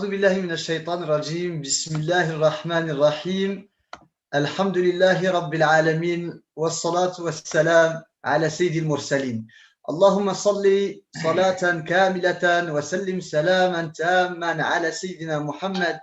أعوذ بالله من الشيطان الرجيم بسم الله الرحمن الرحيم الحمد لله رب العالمين والصلاة والسلام على سيد المرسلين اللهم صل صلاة كاملة وسلم سلاما تاما على سيدنا محمد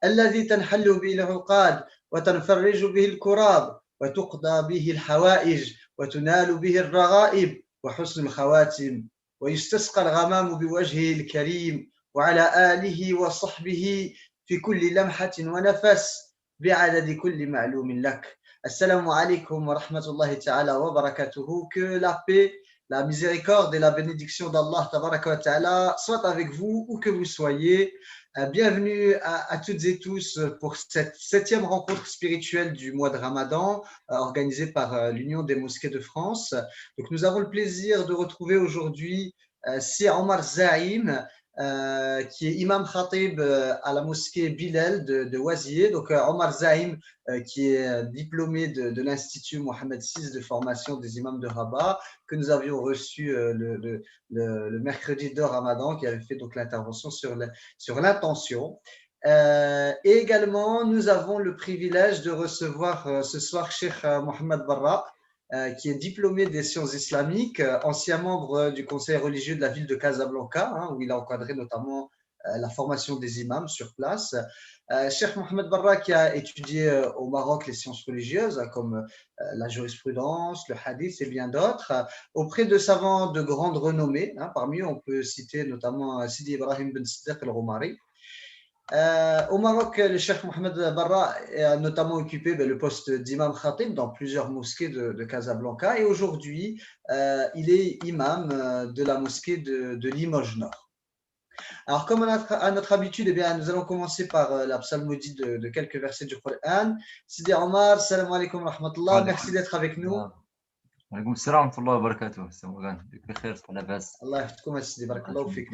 الذي تنحل به العقاد وتنفرج به الكراب وتقضى به الحوائج وتنال به الرغائب وحسن الخواتم ويستسقى الغمام بوجهه الكريم وعلى آله وصحبه في كل لمحة ونفس بعدد كل معلوم لك. Assalamu alaikum wa rahmatullahi ta'ala wa barakatuhu. Que la paix, la miséricorde et la bénédiction d'Allah tabaraka wa ta'ala soient avec vous où que vous soyez. Bienvenue à toutes et tous pour cette 7e rencontre spirituelle du mois de Ramadan organisée par l'Union des mosquées de France. Donc nous avons le plaisir de retrouver aujourd'hui Sir Omar Zaim, qui est imam khatib à la mosquée Bilal de Ouazier. Donc Omar Zaim, qui est diplômé de l'Institut Mohamed VI de formation des imams de Rabat, que nous avions reçu le mercredi de Ramadan, qui avait fait donc l'intervention sur l'intention. Et également, nous avons le privilège de recevoir ce soir Cheikh Mohamed Barra, qui est diplômé des sciences islamiques, ancien membre du conseil religieux de la ville de Casablanca, où il a encadré notamment la formation des imams sur place. Cheikh Mohamed Barra, qui a étudié au Maroc les sciences religieuses, comme la jurisprudence, le hadith et bien d'autres, auprès de savants de grande renommée. Parmi eux, on peut citer notamment Sidi Ibrahim Ben Siddiq al-Ghumari. Au Maroc, le Cheikh Mohamed Barra a notamment occupé le poste d'imam khatib dans plusieurs mosquées de Casablanca, et aujourd'hui, il est imam de la mosquée de Limoges Nord. Alors, comme à notre habitude, nous allons commencer par la psalmodie de quelques versets du Coran. Sidi Omar, salam alaikum wa rahmatullah, merci d'être avec nous. وعليكم السلام ورحمة الله وبركاته. بخير لاباس. Allah yahfidkoum, Sidi, barakallahu fik.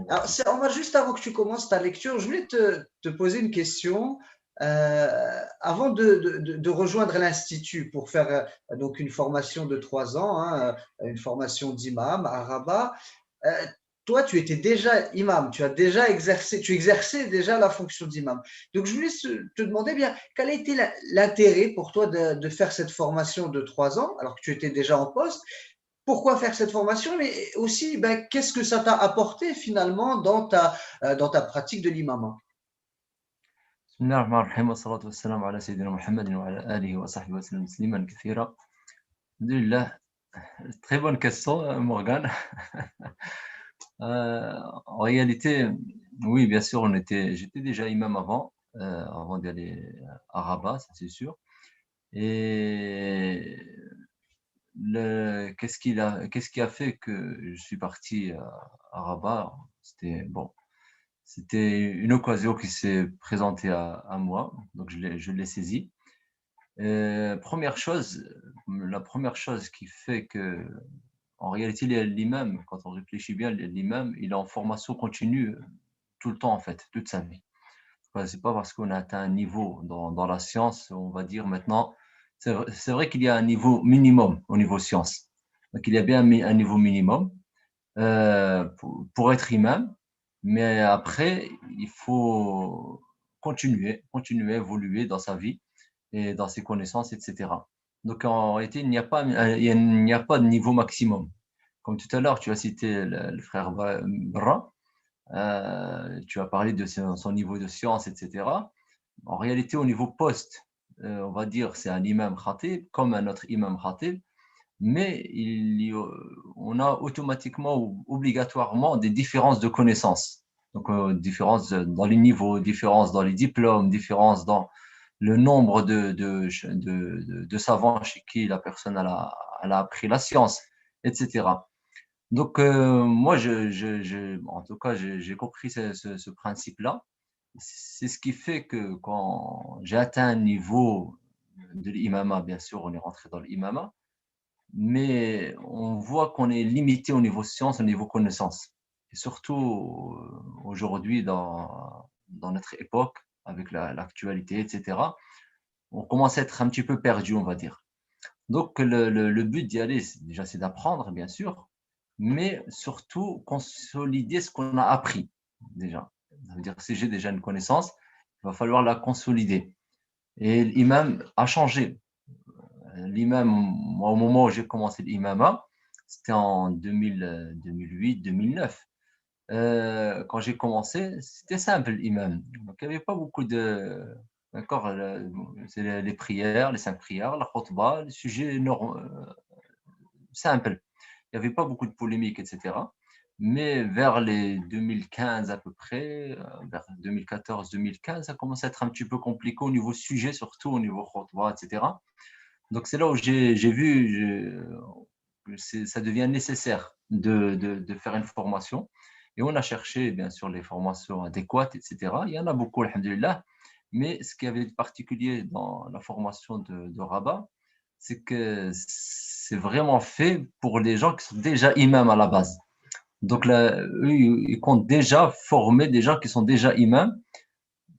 Alors, Omar, juste avant que tu commences ta lecture, je voulais te poser une question. Avant de rejoindre l'Institut pour faire donc une formation de 3 ans, une formation d'imam à Rabat, toi, tu étais déjà imam, tu exerçais déjà la fonction d'imam. Donc, je voulais te demander quel a été l'intérêt pour toi de faire cette formation de 3 ans, alors que tu étais déjà en poste. Pourquoi faire cette formation, mais aussi, qu'est-ce que ça t'a apporté finalement dans ta pratique de l'imam? بسم الله الرحمن الرحيم والصلاة والسلام على سيدنا محمد وعلى آله وصحبه وسلم تسليما كثيرا. الحمد لله. Très bonne question, Morgane. En réalité, oui, bien sûr, j'étais déjà imam avant d'aller à Rabat, ça c'est sûr. Et qu'est-ce qui a fait que je suis parti à Rabat? C'était une occasion qui s'est présentée à moi, donc je l'ai saisie. La première chose qui fait que, en réalité, l'imam, quand on réfléchit bien, l'imam, il est en formation continue tout le temps, en fait, toute sa vie. C'est pas parce qu'on a atteint un niveau dans la science, on va dire maintenant, c'est vrai qu'il y a un niveau minimum au niveau science. Donc, il y a bien un niveau minimum pour être imam, mais après, il faut continuer, évoluer dans sa vie et dans ses connaissances, etc. Donc, en réalité, il n'y a pas de niveau maximum. Comme tout à l'heure, tu as cité le frère Bra, tu as parlé de son niveau de science, etc. En réalité, au niveau poste, on va dire c'est un imam khatib, comme un autre imam khatib, mais on a automatiquement ou obligatoirement des différences de connaissances. Donc, différences dans les niveaux, différences dans les diplômes, différences dans le nombre de savants chez qui la personne elle a appris la science, etc. Donc, moi, en tout cas, j'ai compris ce principe-là. C'est ce qui fait que quand j'ai atteint un niveau de l'imama, bien sûr, on est rentré dans l'imama, mais on voit qu'on est limité au niveau science, au niveau connaissance. Et surtout aujourd'hui, dans notre époque, avec l'actualité, etc., on commence à être un petit peu perdu, on va dire. Donc, le but d'y aller, déjà, c'est d'apprendre, bien sûr, mais surtout consolider ce qu'on a appris, déjà. Ça veut dire si j'ai déjà une connaissance, il va falloir la consolider. Et l'imam a changé. L'imam, moi, au moment où j'ai commencé l'imama, c'était en 2008, 2009. Quand j'ai commencé, c'était simple l'imam. Donc, il n'y avait pas beaucoup de. D'accord, c'est les prières, les 5 prières, la khutbah, les sujets simples. Il n'y avait pas beaucoup de polémiques, etc. Mais vers les 2015 à peu près, vers 2014-2015, ça commence à être un petit peu compliqué au niveau sujet, surtout au niveau khutbah, etc. Donc c'est là où j'ai vu que ça devient nécessaire de faire une formation. Et on a cherché bien sûr les formations adéquates, etc. Il y en a beaucoup, alhamdulillah. Mais ce qui avait de particulier dans la formation de Rabat, c'est que c'est vraiment fait pour les gens qui sont déjà imams à la base. Donc là, eux, ils comptent déjà former des gens qui sont déjà imams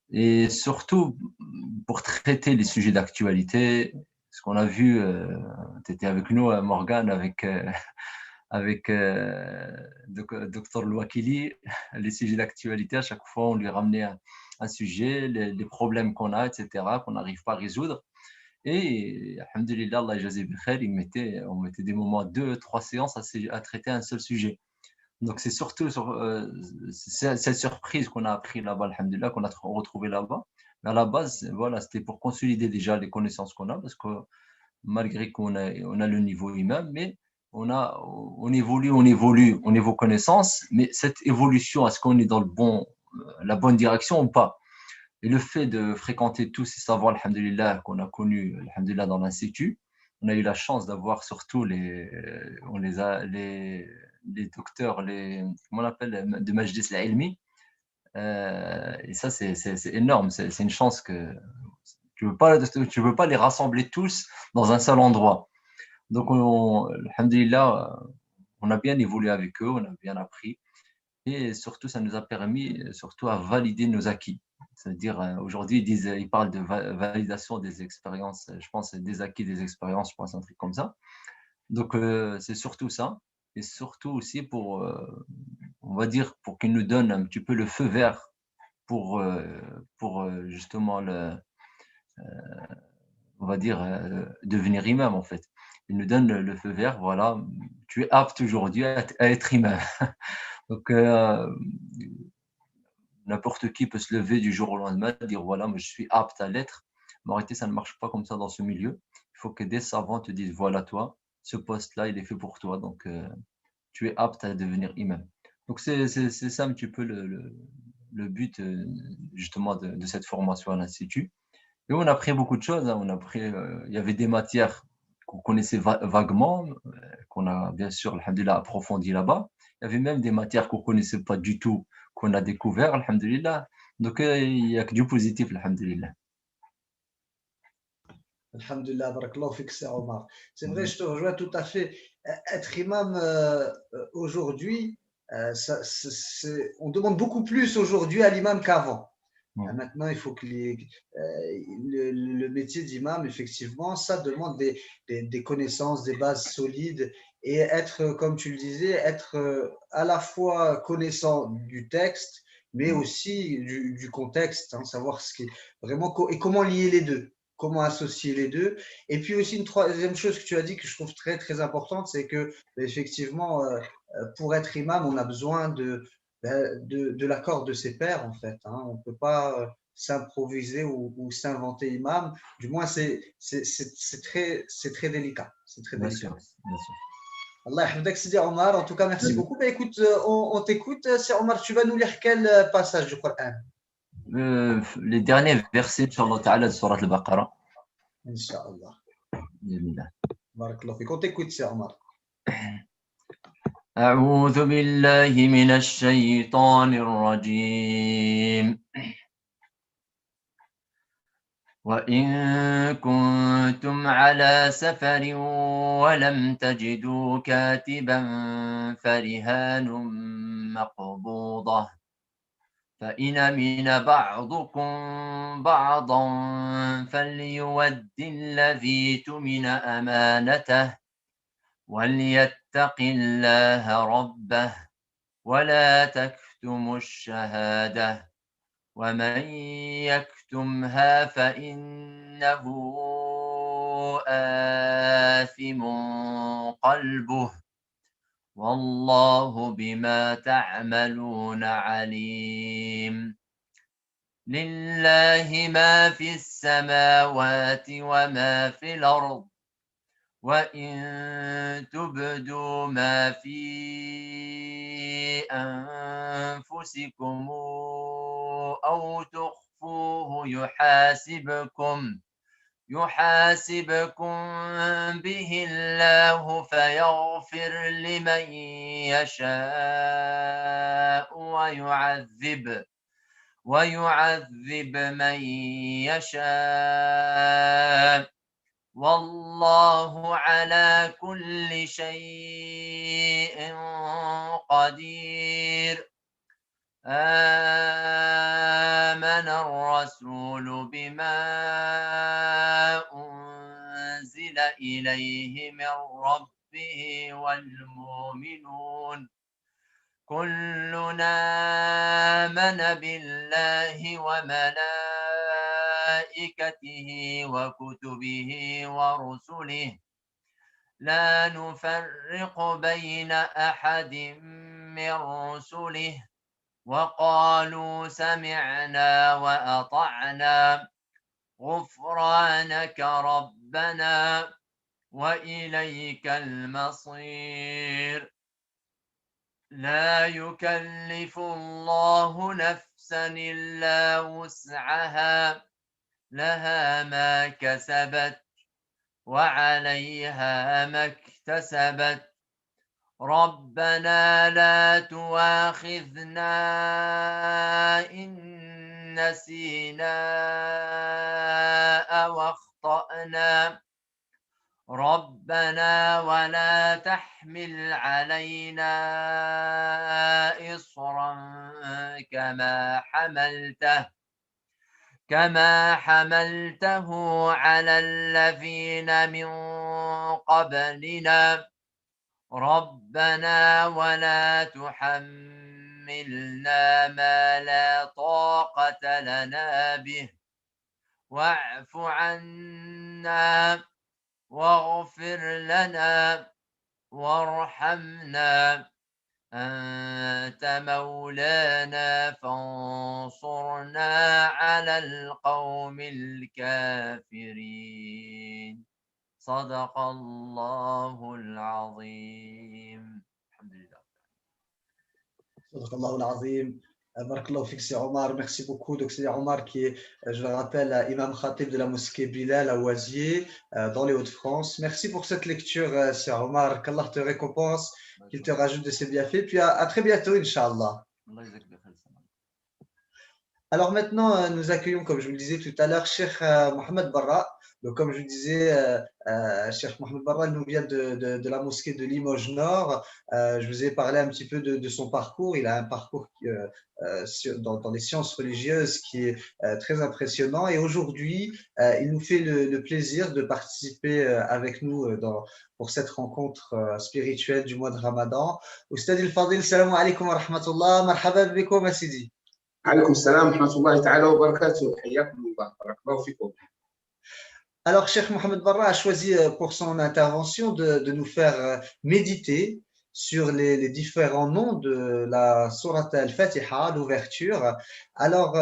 et surtout pour traiter les sujets d'actualité. Ce qu'on a vu, tu étais avec nous, Morgane, avec Dr Louakili, les sujets d'actualité, à chaque fois, on lui ramenait un sujet, les problèmes qu'on a, etc., qu'on n'arrive pas à résoudre. Et, alhamdulillah, Allah jazi bi khair, on mettait des moments, 2, 3 séances à traiter un seul sujet. Donc, c'est surtout cette surprise qu'on a appris là-bas, alhamdulillah, qu'on a retrouvé là-bas. Mais à la base, voilà, c'était pour consolider déjà les connaissances qu'on a, parce que malgré qu'on a le niveau imam, mais on évolue au niveau connaissance, mais cette évolution, est-ce qu'on est dans la bonne direction ou pas? Et le fait de fréquenter tous ces savoirs, alhamdulillah, qu'on a connus, alhamdulillah, dans l'institut, on a eu la chance d'avoir surtout les docteurs, comment on appelle, de Majlis al-Ilmi. Et ça, c'est énorme. C'est une chance que tu ne veux pas les rassembler tous dans un seul endroit. Donc, alhamdulillah, on a bien évolué avec eux, on a bien appris. Et surtout, ça nous a permis surtout à valider nos acquis. C'est-à-dire, aujourd'hui, ils parlent de validation des expériences, je pense, des acquis des expériences, je pense, un truc comme ça. Donc, c'est surtout ça. Et surtout aussi on va dire, pour qu'ils nous donnent un petit peu le feu vert pour justement, on va dire, devenir imam, en fait. Ils nous donnent le feu vert, voilà, tu es apte aujourd'hui à être imam. Donc, n'importe qui peut se lever du jour au lendemain et dire voilà, moi je suis apte à l'être. Mais en réalité, ça ne marche pas comme ça dans ce milieu. Il faut que des savants te disent voilà, toi, ce poste-là, il est fait pour toi. Donc, tu es apte à devenir imam. Donc, c'est ça un petit peu le but justement de cette formation à l'Institut. Et on a appris beaucoup de choses. Hein. Il y avait des matières qu'on connaissait vaguement, qu'on a bien sûr, alhamdulillah, approfondi là-bas. Il y avait même des matières qu'on ne connaissait pas du tout, qu'on a découvert, alhamdulillah. Donc, il n'y a que du positif, alhamdulillah. Alhamdulillah, barakallahu fik, c'est Omar. C'est vrai, je te rejoins tout à fait. Être imam aujourd'hui, on demande beaucoup plus aujourd'hui à l'imam qu'avant. Maintenant, il faut que le métier d'imam, effectivement, ça demande des connaissances, des bases solides et être, comme tu le disais, être à la fois connaissant du texte, mais aussi du contexte, hein, savoir ce qui est vraiment et comment lier les deux, comment associer les deux. Et puis aussi une troisième chose que tu as dit que je trouve très très importante, c'est que effectivement, pour être imam, on a besoin de l'accord de ses pairs, en fait. Hein. On ne peut pas s'improviser ou s'inventer imam. Du moins, c'est très délicat. C'est très Bien délicat. sûr, bien sûr. Allah yahfadek, Sidi Omar. En tout cas, merci beaucoup. Bah, écoute, on t'écoute. C'est Omar, tu vas nous lire quel passage du Coran? Les derniers versets, Inch'Allah Ta'ala, de Surat al-Baqarah. Inch'Allah. Bismillah. Barakallahu fik. On t'écoute, c'est Omar. أعوذ بالله من الشيطان الرجيم وإن كنتم على سفر ولم تجدوا كاتبا فرهان مقبوضة فإن أمن بعضكم بعضا فليؤد الذي اؤتمن أمانته وليتق الله ربه ولا تكتموا يكتم الشهادة ومن يكتمها فإنه آثم قلبه والله بما تعملون عليم. لله ما في السماوات وما في الأرض وإن تبدوا ما في أنفسكم أو تخفوه يحاسبكم به الله فيغفر لمن يشاء ويعذب من يشاء والله على كل شيء قدير. آمن الرسول بما أنزل إليه من ربه والمؤمنون كلنا آمن بالله وملائكته وكتبه ورسله لا نفرق بين أحد من رسله وقالوا سمعنا وأطعنا غفرانك ربنا وإليك المصير. لا يكلف الله نفسا إلا وسعها لها ما كسبت وعليها ما اكتسبت ربنا لا تؤاخذنا إن نسينا أو أخطأنا ربنا ولا تحمل علينا إصرا كما حملته على الذين من قبلنا ربنا ولا تحملنا ما لا طاقة لنا به واعف عنا واغفر لنا وارحمنا أنت مولانا فانصرنا على القوم الكافرين. صدق الله العظيم. الحمد لله. صدق الله العظيم. Barakallahu fik, c'est Omar. Merci beaucoup. Donc, c'est Omar qui est, je le rappelle, imam khatib de la mosquée Bilal à Oisier, dans les Hauts-de-France. Merci pour cette lecture, c'est Omar. Qu'Allah te récompense, qu'il te rajoute de ses bienfaits. Puis à très bientôt, Inch'Allah. Alors maintenant, nous accueillons, comme je vous le disais tout à l'heure, Cheikh Mohamed Barra. Donc, comme je vous disais, Cheikh Mohamed Barra nous vient de la mosquée de Limoges Nord. Je vous ai parlé un petit peu de son parcours. Il a un parcours dans les sciences religieuses qui est très impressionnant. Et aujourd'hui, il nous fait le plaisir de participer avec nous pour cette rencontre spirituelle du mois de Ramadan. Oustad al-Fadil, salam alaikum wa rahmatullah. Marhaba bikoum, Sidi. عليكم السلام ورحمة الله تعالى وبركاته. حياكم الله. بارك الله فيكم. Alors, Cheikh Mohamed Barra a choisi pour son intervention de nous faire méditer sur les différents noms de la Sourate Al-Fatiha, l'ouverture. Alors,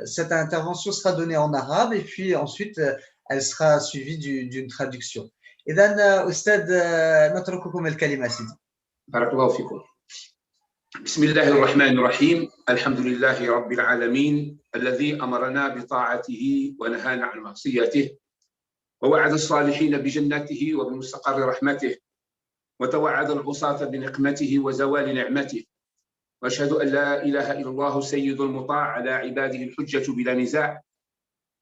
cette intervention sera donnée en arabe et puis ensuite, elle sera suivie d'une traduction. إذن أستاذ نترككم الكلمة سيدي. بارك الله فيكم. بسم الله الرحمن الرحيم. الحمد لله رب العالمين الذي أمرنا بطاعته ونهانا عن معصيته ووعد الصالحين بجناته وبمستقر رحمته وتوعد العصاة بنقمته وزوال نعمته وأشهد أن لا إله إلا الله سيد المطاع على عباده الحجة بلا نزاع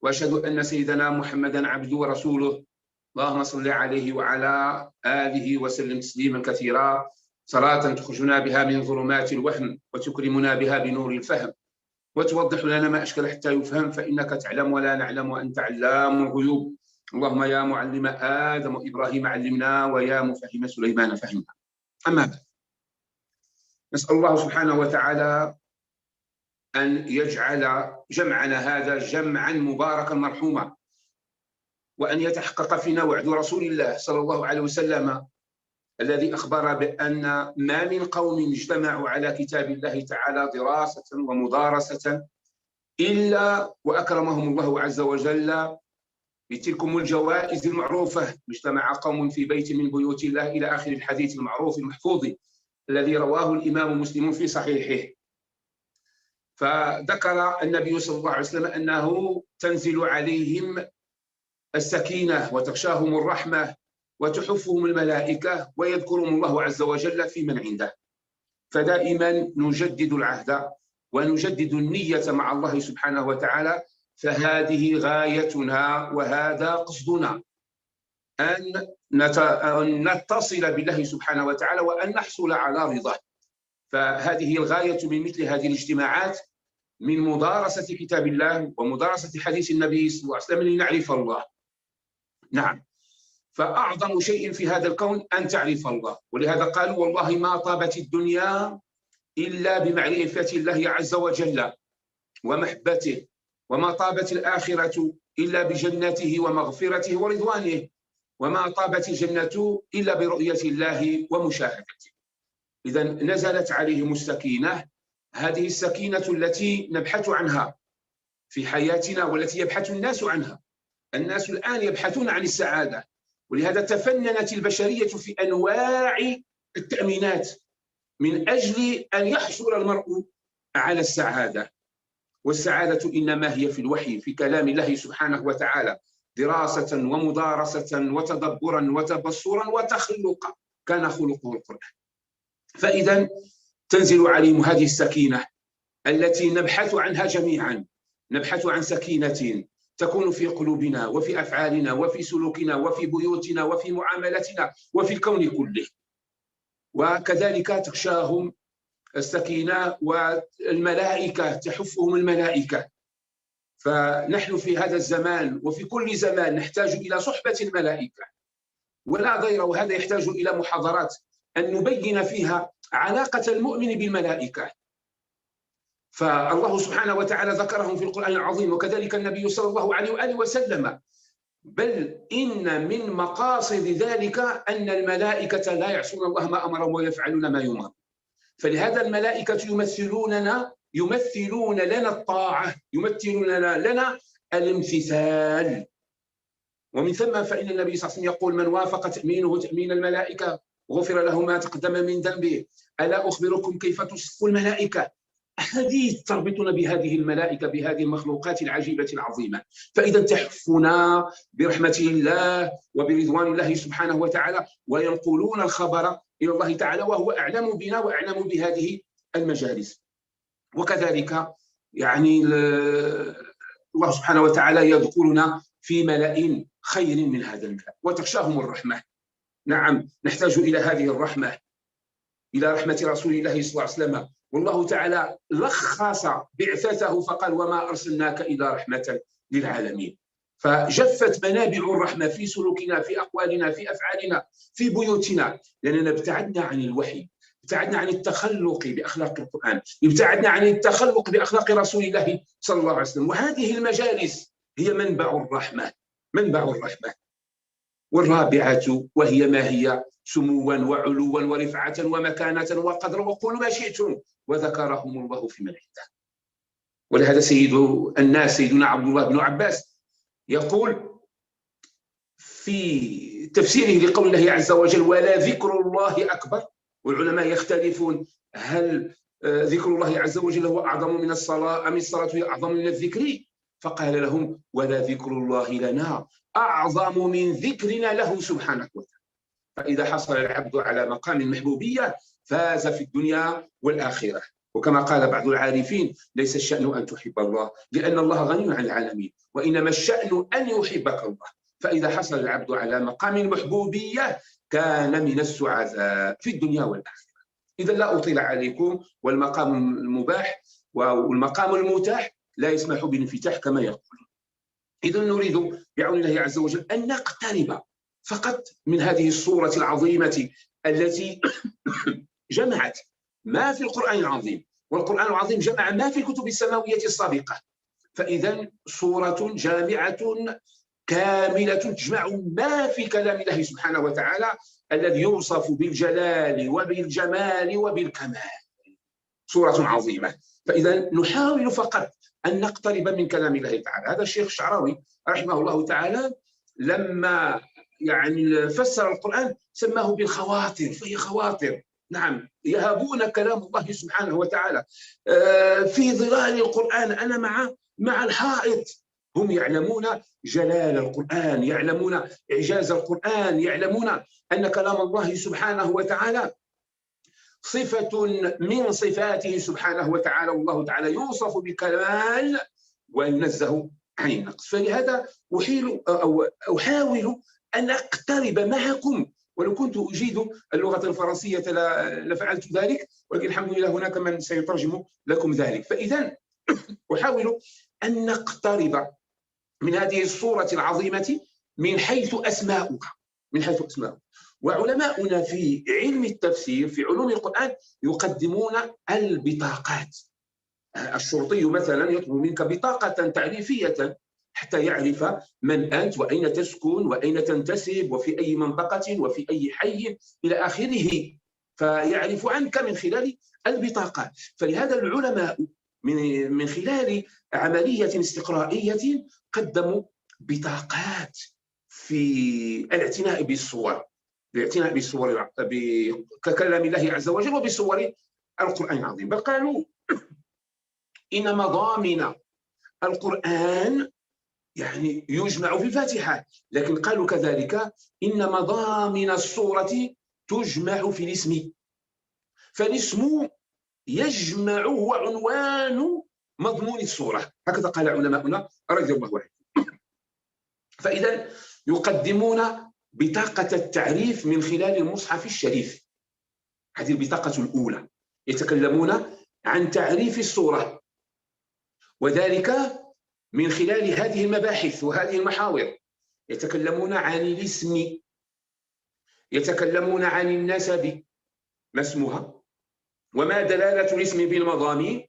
وأشهد أن سيدنا محمدا عبده ورسوله اللهم صل عليه وعلى آله وسلم تسليما كثيرا صلاة تخرجنا بها من ظلمات الوهم وتكرمنا بها بنور الفهم وتوضح لنا ما أشكل حتى يفهم فإنك تعلم ولا نعلم وأنت علام الغيوب. اللهم يا معلم آدم وإبراهيم علمنا ويا مفهم سليمان فهمنا. أما بعد، نسأل الله سبحانه وتعالى أن يجعل جمعنا هذا جمعا مباركا مرحوما، وأن يتحقق فينا وعد رسول الله صلى الله عليه وسلم الذي أخبر بأن ما من قوم اجتمعوا على كتاب الله تعالى دراسة ومدارسة إلا وأكرمهم الله عز وجل بتلكم الجوائز المعروفة: اجتمع قوم في بيت من بيوت الله، إلى آخر الحديث المعروف المحفوظ الذي رواه الإمام مسلم في صحيحه. فذكر النبي صلى الله عليه وسلم أنه تنزل عليهم السكينة وتغشاهم الرحمة وتحفهم الملائكة ويذكرهم الله عز وجل في من عنده. فدائما نجدد العهد ونجدد النية مع الله سبحانه وتعالى، فهذه غايتنا وهذا قصدنا، أن نتصل بالله سبحانه وتعالى وأن نحصل على رضاه. فهذه الغاية من مثل هذه الاجتماعات، من مدارسة كتاب الله ومدارسة حديث النبي صلى الله عليه وسلم لنعرف الله. نعم، فأعظم شيء في هذا الكون أن تعرف الله، ولهذا قالوا: والله ما طابت الدنيا إلا بمعرفة الله عز وجل ومحبته، وما طابت الآخرة إلا بجنته ومغفرته ورضوانه، وما طابت الجنة إلا برؤية الله ومشاهدته. إذا نزلت عليهم السكينة، هذه السكينة التي نبحث عنها في حياتنا والتي يبحث الناس عنها. الناس الآن يبحثون عن السعادة، ولهذا تفننت البشرية في أنواع التأمينات من أجل أن يحصل المرء على السعادة. والسعادة إنما هي في الوحي، في كلام الله سبحانه وتعالى، دراسة ومدارسة وتدبرا وتبصرا وتخلقا، كان خلقه القرآن. فإذا تنزل عليهم هذه السكينة التي نبحث عنها جميعا. نبحث عن سكينة تكون في قلوبنا وفي أفعالنا وفي سلوكنا وفي بيوتنا وفي معاملتنا وفي الكون كله. وكذلك تغشاهم السكينة والملائكة، تحفهم الملائكة. فنحن في هذا الزمان وفي كل زمان نحتاج إلى صحبة الملائكة ولا غير، وهذا يحتاج إلى محاضرات أن نبين فيها علاقة المؤمن بالملائكة. فالله سبحانه وتعالى ذكرهم في القرآن العظيم، وكذلك النبي صلى الله عليه وآله وسلم. بل إن من مقاصد ذلك أن الملائكة لا يعصون الله ما أمرهم ويفعلون ما يؤمرون. فلهذا الملائكة يمثلون لنا الطاعة، يمثلون لنا الامتثال. ومن ثم فإن النبي صلى الله عليه وسلم يقول: من وافق تأمينه تأمين الملائكة غفر له ما تقدم من ذنبه. ألا أخبركم كيف تصف الملائكة؟ حديث تربطنا بهذه الملائكة، بهذه المخلوقات العجيبة العظيمة. فإذا تحفنا برحمة الله وبرضوان الله سبحانه وتعالى، وينقلون الخبر إلى الله تعالى وهو أعلم بنا وأعلم بهذه المجالس. وكذلك يعني الله سبحانه وتعالى يذكرنا في ملأ خير من هذا الملأ وتغشاهم الرحمة. نعم، نحتاج إلى هذه الرحمة، إلى رحمة رسول الله صلى الله عليه وسلم. والله تعالى لخص بعثته فقال: وما أرسلناك إلا رحمة للعالمين. فجفت منابع الرحمة في سلوكنا، في أقوالنا، في أفعالنا، في بيوتنا، لأننا ابتعدنا عن الوحي، ابتعدنا عن التخلق بأخلاق القرآن، ابتعدنا عن التخلق بأخلاق رسول الله صلى الله عليه وسلم. وهذه المجالس هي منبع الرحمة، منبع الرحمة. والرابعة وهي ما هي سموا وعلوا ورفعة ومكانة وقدر وقولوا ما شئتم وذكرهم الله في من عنده. ولهذا سيد الناس سيدنا عبد الله بن عباس يقول في تفسيره لقول الله عز وجل: ولا ذكر الله أكبر. والعلماء يختلفون: هل ذكر الله عز وجل هو أعظم من الصلاة أم الصلاة هي أعظم من الذكر؟ فقال لهم: ولا ذكر الله لنا أعظم من ذكرنا له سبحانه وتعالى. فإذا حصل العبد على مقام المحبوبية فاز في الدنيا والآخرة. وكما قال بعض العارفين: ليس الشأن أن تحب الله لأن الله غني عن العالمين، وإنما الشأن أن يحبك الله. فإذا حصل العبد على مقام المحبوبية كان من السعداء في الدنيا والآخرة. إذا لا أطيل عليكم، والمقام المباح والمقام المتاح لا يسمح بالانفتاح كما يقول. إذا نريد بعون الله عز وجل أن نقترب فقط من هذه الصورة العظيمة التي جمعت ما في القرآن العظيم والقرآن العظيم جمع ما في الكتب السماوية السابقة. فإذا سورة جامعة كاملة تجمع ما في كلام الله سبحانه وتعالى الذي يوصف بالجلال وبالجمال وبالكمال. سورة عظيمة. فإذا نحاول فقط أن نقترب من كلام الله تعالى. هذا الشيخ الشعراوي رحمه الله تعالى لما يعني فسر القرآن سماه بالخواطر، فهي خواطر. نعم، يهابون كلام الله سبحانه وتعالى في ظلال القرآن. أنا مع الحائط. هم يعلمون جلال القرآن، يعلمون إعجاز القرآن، يعلمون أن كلام الله سبحانه وتعالى صفة من صفاته سبحانه وتعالى، والله تعالى يوصف بالكمال وينزه عن النقص. فلهذا أحاول أن أقترب معكم، ولو كنت أجيد اللغة الفرنسية لفعلت ذلك، ولكن الحمد لله هناك من سيترجم لكم ذلك. فإذا أحاول أن نقترب من هذه الصورة العظيمة من حيث أسماؤها، وعلماؤنا في علم التفسير في علوم القرآن يقدمون البطاقات. الشرطي مثلا يطلب منك بطاقة تعريفية حتى يعرف من أنت وأين تسكن وأين تنتسب وفي أي منطقة وفي أي حي إلى آخره، فيعرف عنك من خلال البطاقات. فلهذا العلماء من خلال عملية استقرائية قدموا بطاقات في الاعتناء بالصور، ككلام الله عز وجل وبصور القرآن العظيم. بل قالوا إن مضامن القرآن يعني يجمع في الفاتحة، لكن قالوا كذلك إن مضامن الصورة تجمع في الاسم، فالاسم يجمع هو عنوان مضمون الصورة. هكذا قال علماؤنا رضي الله عنهم. فإذا يقدمون بطاقة التعريف من خلال المصحف الشريف. هذه البطاقة الأولى، يتكلمون عن تعريف الصورة، وذلك من خلال هذه المباحث وهذه المحاور. يتكلمون عن الاسم، يتكلمون عن النسب، ما اسمها، وما دلالة الاسم بالمضامين،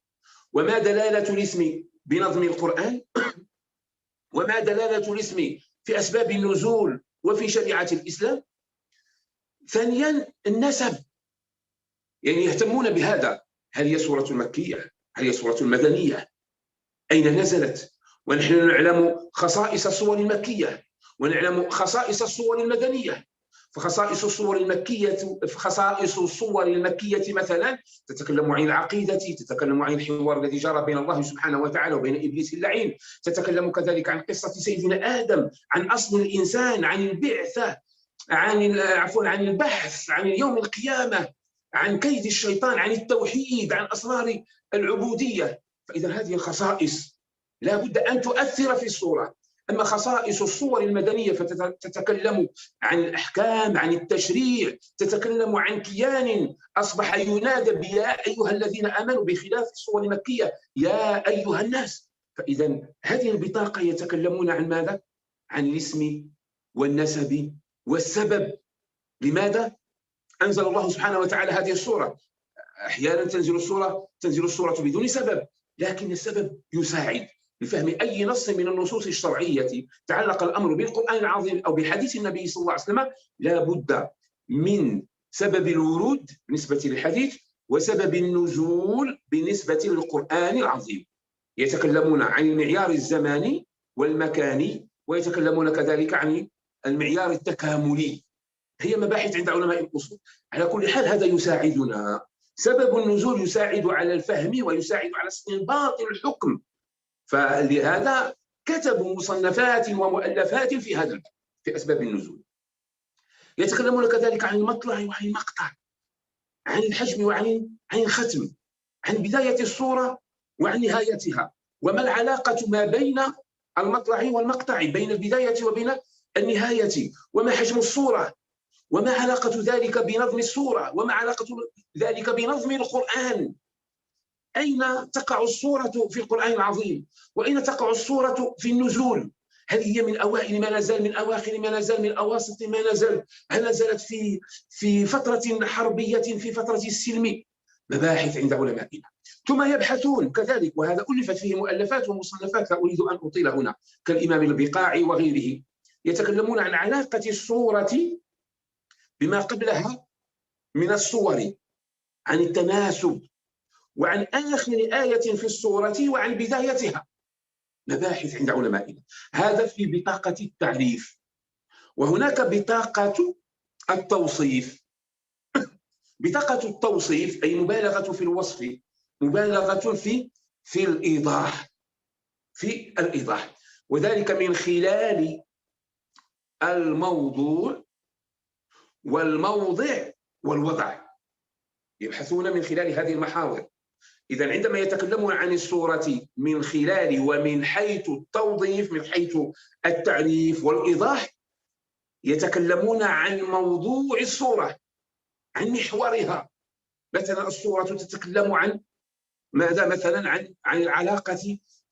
وما دلالة الاسم بنظم القرآن، وما دلالة الاسم في أسباب النزول وفي شريعة الإسلام. ثانيا النسب، يعني يهتمون بهذا. هل هي سورة مكية؟ هل هي سورة مدنية؟ أين نزلت؟ ونحن نعلم خصائص الصور المكية ونعلم خصائص الصور المدنية. فخصائص الصور المكية مثلا تتكلم عن العقيدة، تتكلم عن الحوار الذي جرى بين الله سبحانه وتعالى وبين إبليس اللعين، تتكلم كذلك عن قصة سيدنا آدم، عن أصل الإنسان، عن البعثة، عن البحث، عن يوم القيامة، عن كيد الشيطان، عن التوحيد، عن أسرار العبودية. فإذا هذه الخصائص لا بد أن تؤثر في الصورة. أما خصائص الصور المدنية فتتكلم عن الأحكام، عن التشريع، تتكلم عن كيان أصبح ينادى بيا أيها الذين آمنوا، بخلاف الصور المكية يا أيها الناس. فإذا هذه البطاقة يتكلمون عن ماذا؟ عن الاسم والنسب والسبب. لماذا أنزل الله سبحانه وتعالى هذه الصورة؟ أحيانا تنزل الصورة بدون سبب، لكن السبب يساعد لفهم أي نص من النصوص الشرعية تعلق الأمر بالقرآن العظيم أو بحديث النبي صلى الله عليه وسلم. لا بد من سبب الورود بالنسبة للحديث وسبب النزول بالنسبة للقرآن العظيم. يتكلمون عن المعيار الزماني والمكاني، ويتكلمون كذلك عن المعيار التكاملي. هي مباحث عند علماء الأصول. على كل حال هذا يساعدنا. سبب النزول يساعد على الفهم ويساعد على استنباط الحكم. فلهذا كتبوا مصنفات ومؤلفات في هذا الباب في أسباب النزول. يتكلمون كذلك عن المطلع وعن المقطع، عن الحجم وعن الختم، عن بداية الصورة وعن نهايتها، وما العلاقة ما بين المطلع والمقطع، بين البداية وبين النهاية، وما حجم الصورة، وما علاقة ذلك بنظم الصورة، وما علاقة ذلك بنظم القرآن. أين تقع الصورة في القرآن العظيم؟ وأين تقع الصورة في النزول؟ هل هي من أوائل ما نزل، من أواخر ما نزل، من أواسط ما نزل؟ هل نزلت في فترة حربية، في فترة السلم، مباحث عند علمائنا، ثم يبحثون كذلك، وهذا ألفت فيه مؤلفات ومصنفات لا أريد أن أطيل هنا، كالإمام البقاعي وغيره، يتكلمون عن علاقة السورة بما قبلها من الصور، عن التناسب، وعن آخر آية في السورة، وعن بدايتها. مباحث عند علمائنا. هذا في بطاقة التعريف. وهناك بطاقة التوصيف. بطاقة التوصيف أي مبالغة في الوصف، مبالغة في الإيضاح، وذلك من خلال الموضوع والموضع والوضع. يبحثون من خلال هذه المحاور. إذا عندما يتكلمون عن السورة من خلال ومن حيث التوظيف، من حيث التعريف والإيضاح، يتكلمون عن موضوع السورة، عن محورها. مثلا السورة تتكلم عن ماذا؟ مثلا عن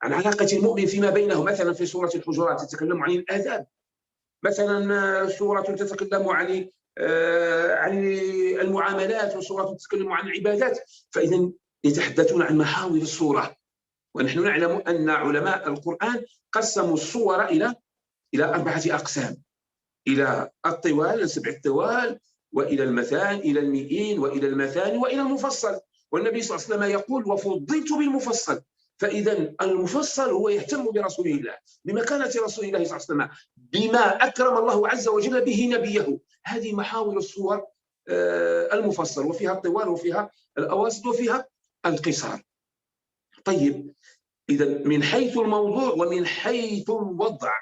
علاقة المؤمن فيما بينه. مثلا في سورة الحجرات تتكلم عن الآداب. مثلا سورة تتكلم عن المعاملات، وسورة تتكلم عن العبادات. فإذا يتحدثون عن محاور السورة. ونحن نعلم أن علماء القرآن قسموا السور إلى 4 أقسام: إلى الطوال، 7 طوال، وإلى المثاني، إلى المئين، وإلى المثاني، وإلى المفصل. والنبي صلى الله عليه وسلم يقول: وفضلت بالمفصل. فإذا المفصل هو يهتم برسول الله، بمكانة رسول الله صلى الله عليه وسلم، بما أكرم الله عز وجل به نبيه. هذه محاور السور المفصل، وفيها الطوال، وفيها الأواسط، وفيها القصار. طيب، إذا من حيث الموضوع ومن حيث الوضع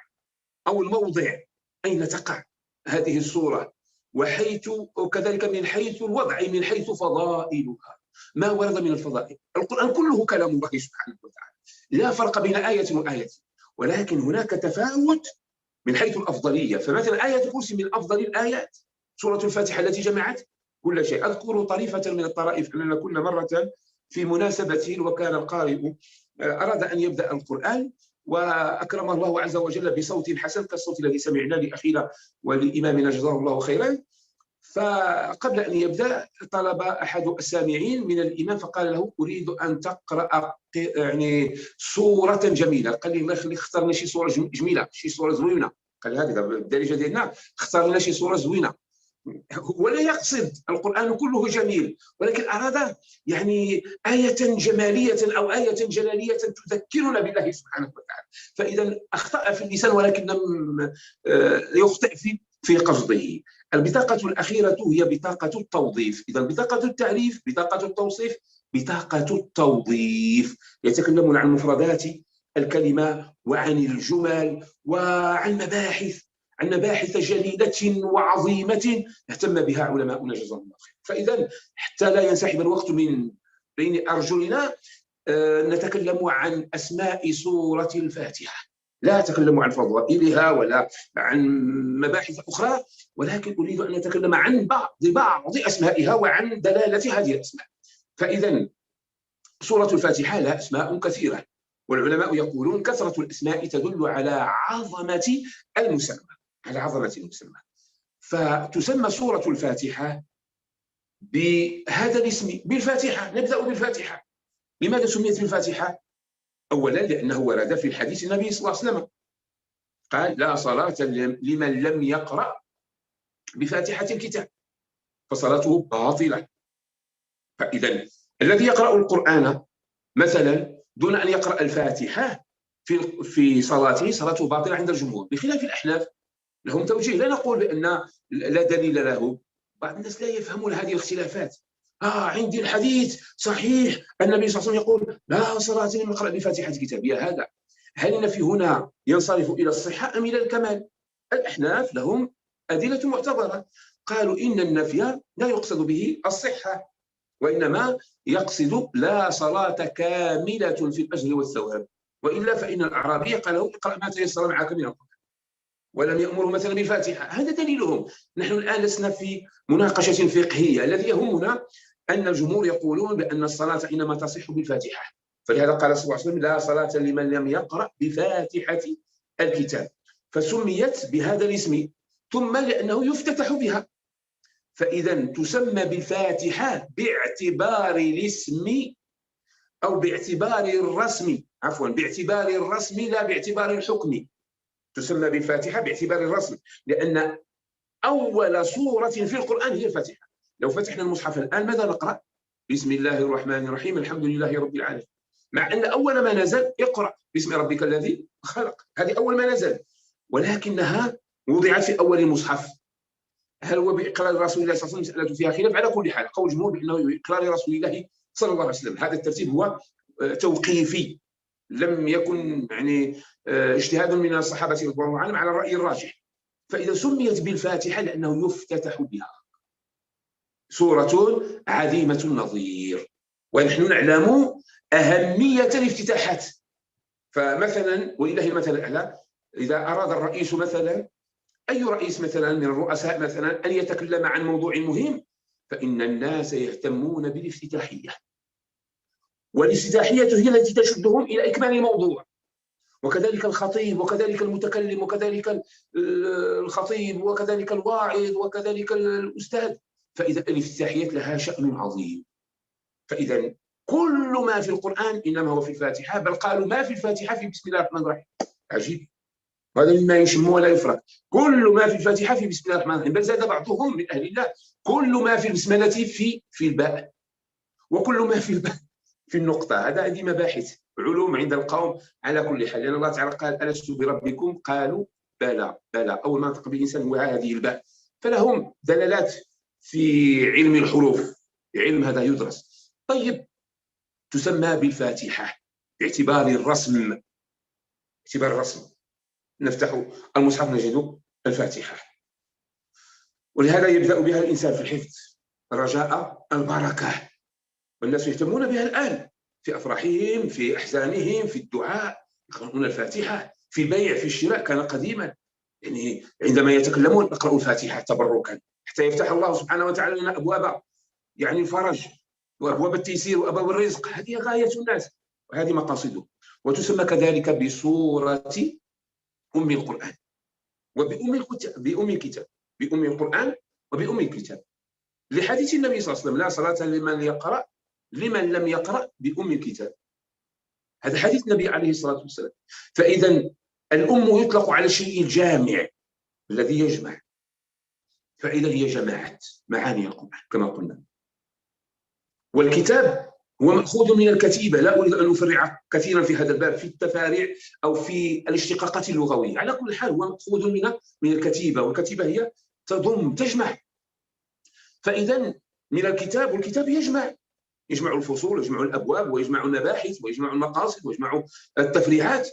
أو الموضع، أين تقع هذه السورة، وكذلك من حيث الوضع، أي من حيث فضائلها، ما ورد من الفضائل. القرآن كله كلام الله سبحانه وتعالى، لا فرق بين آية وآية، ولكن هناك تفاوت من حيث الأفضلية. فمثلا آية الكرسي من أفضل الآيات، سورة الفاتحة التي جمعت كل شيء. أذكر طريفة من الطرائف أننا كنا مرة في مناسبة، وكان القارئ أراد أن يبدأ القرآن، وأكرم الله عز وجل بصوت حسن كالصوت الذي سمعنا لأخينا ولإمامنا جزاه الله خيرا. فقبل أن يبدأ طلب أحد السامعين من الإمام فقال له: أريد أن تقرأ يعني سورة جميلة. قال لي: الله يخليك، اختار لنا شي سورة جميلة، شي سورة زوينة. قال: هذه بالدارجة ديالنا، اختار لنا شي سورة زوينة. ولا يقصد القرآن كله جميل، ولكن أراد يعني آية جمالية أو آية جلالية تذكرنا بالله سبحانه وتعالى. فإذا أخطأ في اللسان، ولكن لم يخطئ في قصده. البطاقة الأخيرة هي بطاقة التوظيف. إذا بطاقة التعريف، بطاقة التوصيف، بطاقة التوظيف. يتكلمون عن مفردات الكلمة، وعن الجمل، وعن مباحث جليلة وعظيمة اهتم بها علماؤنا جزاهم الله خير. فإذا حتى لا ينسحب الوقت من بين أرجلنا، نتكلم عن أسماء سورة الفاتحة. لا أتكلم عن فضائلها ولا عن مباحث أخرى، ولكن أريد أن نتكلم عن بعض أسمائها وعن دلالة هذه الأسماء. فإذا سورة الفاتحة لها أسماء كثيرة، والعلماء يقولون كثرة الأسماء تدل على عظمة المسمى، فتسمى سورة الفاتحة بهذا الاسم، بالفاتحة. نبدأ بالفاتحة. لماذا سميت بالفاتحة؟ أولا لأنه ورد في الحديث النبي صلى الله عليه وسلم قال: لا صلاة لمن لم يقرأ بفاتحة الكتاب فصلاته باطلة. فإذا الذي يقرأ القرآن مثلا دون أن يقرأ الفاتحة في صلاته باطلة عند الجمهور، بخلاف الأحناف لهم توجيه. لا نقول بأن لا دليل له، بعض الناس لا يفهمون هذه الاختلافات. عندي الحديث صحيح، النبي صلى الله عليه وسلم يقول: لا صلاة لمن يقرأ بفاتحة الكتاب. يا هذا، هل النفي هنا ينصرف إلى الصحة أم إلى الكمال؟ الأحناف لهم أدلة معتبرة، قالوا إن النفي لا يقصد به الصحة، وإنما يقصد لا صلاة كاملة في الأجر والثواب، وإلا فإن الأعرابي قال له: اقرأ ما تيسر معك من القرآن، ولم يأمروا مثلا بالفاتحة. هذا دليلهم. نحن الآن لسنا في مناقشة فقهية، الذي يهمنا أن الجمهور يقولون بأن الصلاة إنما تصح بالفاتحة، فلهذا قال صلى الله عليه وسلم: لا صلاة لمن لم يقرأ بفاتحة الكتاب، فسميت بهذا الاسم. ثم لأنه يفتتح بها، فإذا تسمى بالفاتحة باعتبار الاسم أو باعتبار الرسم، عفوا باعتبار الرسم لا باعتبار الحكم. تسمى بالفاتحة باعتبار الرسم، لأن أول سورة في القرآن هي الفاتحة. لو فتحنا المصحف الآن ماذا نقرأ؟ بسم الله الرحمن الرحيم الحمد لله رب العالمين، مع أن أول ما نزل اقرأ باسم ربك الذي خلق، هذه أول ما نزل، ولكنها وضعت في أول المصحف. هل هو بإقرار رسول الله صلى الله عليه وسلم؟ مسألة فيها خلاف. على كل حال قول الجمهور بأنه بإقرار رسول الله صلى الله عليه وسلم. هذا الترتيب هو توقيفي، لم يكن يعني اجتهاد من الصحابة رضوان الله عنهم على الرأي الراجح. فإذا سميت بالفاتحة لأنه يفتتح بها، سورة عظيمة النظير، ونحن نعلم أهمية الافتتاحات. فمثلا ولله المثل الأعلى، إذا أراد الرئيس مثلا، أي رئيس مثلا من الرؤساء مثلا، أن يتكلم عن موضوع مهم، فإن الناس يهتمون بالافتتاحية، والافتتاحية هي التي تشدهم إلى إكمال الموضوع. وكذلك الخطيب، وكذلك المتكلم، وكذلك الخطيب، وكذلك الواعظ، وكذلك الأستاذ. فإذا الافتتاحيات لها شأن عظيم. فإذا كل ما في القرآن إنما هو في الفاتحة، بل قالوا ما في الفاتحة في بسم الله الرحمن الرحيم. عجيب، هذا مما يشم ولا يفرق. كل ما في الفاتحة في بسم الله الرحمن الرحيم، بل زاد بعضهم من أهل الله كل ما في البسملة في الباء، وكل ما في الباء في النقطة. هذه مباحث علوم عند القوم. على كل حال، لأن الله تعالى قال ألست بربكم؟ قالوا بلى بلى. أول ما نطق بالإنسان هو هذه الباء. فلهم دلالات في علم الحروف، علم هذا يدرس. طيب، تسمى بالفاتحة باعتبار الرسم، باعتبار الرسم. نفتح المصحف نجد الفاتحة، ولهذا يبدأ بها الإنسان في الحفظ رجاء البركة، والناس يهتمون بها الآن في أفراحهم، في أحزانهم، في الدعاء يقرؤون الفاتحة. في البيع، في الشراء، كان قديما يعني عندما يتكلمون اقرأوا الفاتحة تبركا، حتى يفتح الله سبحانه وتعالى لنا أبواب يعني الفرج وأبواب التيسير وأبواب الرزق. هذه غاية الناس وهذه مقاصده. وتسمى كذلك بسورة أم القرآن وبأم الكتاب، بأم القرآن وبأم الكتاب، لحديث النبي صلى الله عليه وسلم: لا صلاة لمن لم يقرأ بأم الكتاب. هذا حديث النبي عليه الصلاة والسلام. فإذا الأم يطلق على الشيء الجامع الذي يجمع، فإذا هي جماعة معاني القرآن كما قلنا. والكتاب هو مأخوذ من الكتيبة. لا أريد أن أفرع كثيرا في هذا الباب في التفاريع أو في الاشتقاقات اللغوية. على كل حال هو مأخوذ من الكتيبة، والكتيبة هي تضم تجمع. فإذا من الكتاب، والكتاب يجمع الفصول، ويجمع الأبواب، ويجمع المباحث، ويجمع المقاصد، ويجمع التفريعات،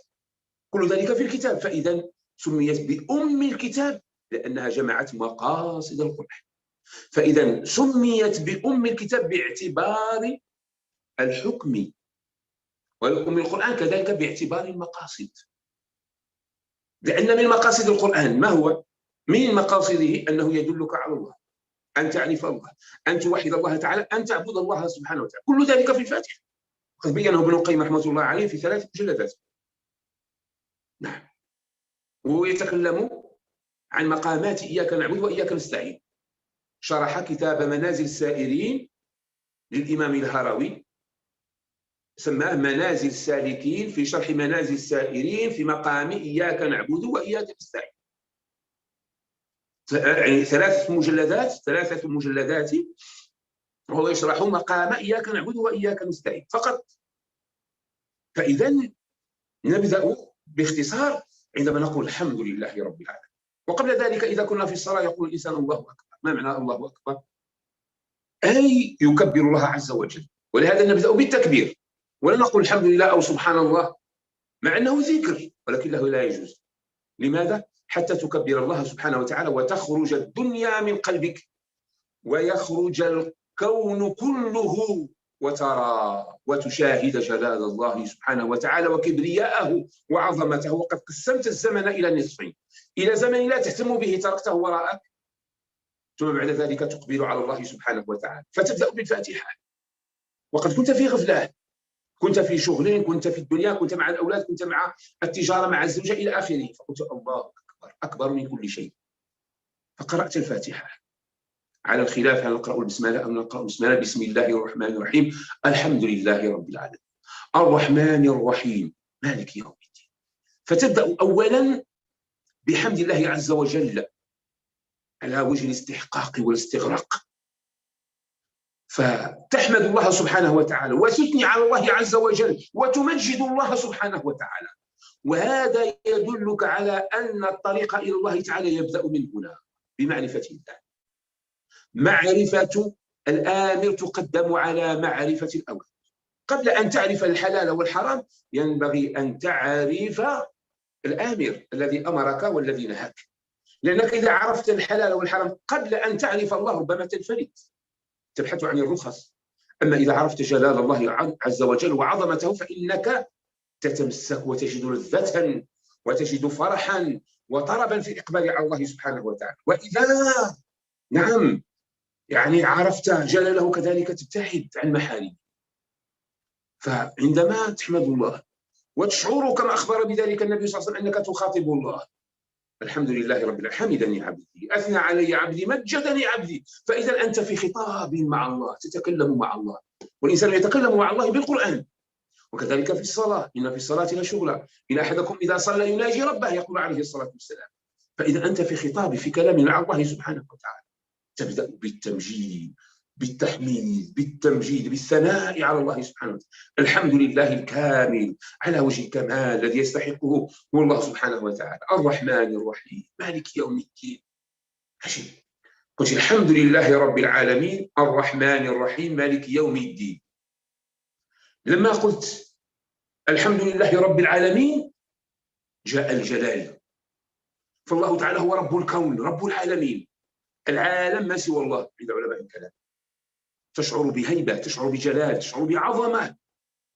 كل ذلك في الكتاب. فإذا سميت بأم الكتاب لأنها جمعت مقاصد القرآن. فإذا سميت بأم الكتاب باعتبار الحكم، وأم القرآن كذلك باعتبار المقاصد، لأن من مقاصد القرآن ما هو؟ من مقاصده أنه يدلك على الله، أن تعرف الله، أن توحد الله تعالى، أن تعبد الله سبحانه وتعالى. كل ذلك في الفاتحة، قد بينه ابن القيم رحمة الله عليه في 3 مجلدات. نعم. ويتكلم عن مقامات إياك نعبد وإياك نستعين. شرح كتاب منازل السائرين للإمام الهروي، سماه منازل السالكين في شرح منازل السائرين في مقام إياك نعبد وإياك نستعين. يعني 3 مجلدات وهو يشرح مقام إياك نعبد وإياك نستعين فقط. فإذا نبدأ باختصار عندما نقول الحمد لله رب العالمين. وقبل ذلك إذا كنا في الصلاة يقول الإنسان الله أكبر. ما معنى الله أكبر؟ أي يكبر الله عز وجل. ولهذا نبدأ بالتكبير، ولا نقول الحمد لله أو سبحان الله، مع أنه ذكر ولكنه لا يجوز. لماذا؟ حتى تكبر الله سبحانه وتعالى وتخرج الدنيا من قلبك، ويخرج الكون كله وترى وتشاهد جلال الله سبحانه وتعالى وكبرياءه وعظمته. وقد قسمت الزمن إلى نصفين: إلى زمن لا تهتم به تركته وراءك، ثم بعد ذلك تقبل على الله سبحانه وتعالى فتبدأ بالفاتحة. وقد كنت في غفلة، كنت في شغل، كنت في الدنيا، كنت مع الأولاد، كنت مع التجارة، مع الزوجة إلى آخره، فقلت الله أكبر، أكبر من كل شيء، فقرأت الفاتحة. على الخلاف هل نقرأ البسملة أو نقرأ البسملة. بسم الله الرحمن الرحيم، الحمد لله رب العالمين، الرحمن الرحيم، مالك يوم الدين. فتبدأ أولا بحمد الله عز وجل على وجه الاستحقاق والاستغراق، فتحمد الله سبحانه وتعالى وتثني على الله عز وجل وتمجد الله سبحانه وتعالى. وهذا يدلك على أن الطريق إلى الله تعالى يبدأ من هنا، بمعرفة الله. معرفة الآمر تقدم على معرفة الأوامر. قبل أن تعرف الحلال والحرام ينبغي أن تعرف الآمر الذي أمرك والذي نهاك، لأنك إذا عرفت الحلال والحرام قبل أن تعرف الله ربما تنفلت، تبحث عن الرخص. أما إذا عرفت جلال الله عز وجل وعظمته فإنك تتمسك وتجد لذة وتجد فرحا وطربا في الإقبال على الله سبحانه وتعالى. وإذا نعم يعني عرفت جلاله كذلك تبتعد عن محارمه. فعندما تحمد الله وتشعر كما أخبر بذلك النبي صلى الله عليه وسلم أنك تخاطب الله، الحمد لله رب العالمين، حمدني عبدي، أثنى علي عبدي، مجدني عبدي. فإذا أنت في خطاب مع الله، تتكلم مع الله، والإنسان يتكلم مع الله بالقرآن. وكذلك في الصلاة، إن في الصلاة لشغلا، إن أحدكم إذا صلى يناجي ربه، يقول عليه الصلاة والسلام. فإذا أنت في خطاب، في كلام مع الله سبحانه وتعالى، تبدأ بالتمجيد، بالتحميد، بالتمجيد، بالثناء على الله سبحانه وتعالى. الحمد لله الكامل على وجه الكمال الذي يستحقه هو الله سبحانه وتعالى. الرحمن الرحيم، مالك يوم الدين. عجيب، قلت الحمد لله رب العالمين الرحمن الرحيم مالك يوم الدين. لما قلت الحمد لله رب العالمين جاء الجلال، فالله تعالى هو رب الكون، رب العالمين. العالم ما سوى الله عند علماء الكلام. تشعر بهيبة، تشعر بجلال، تشعر بعظمة،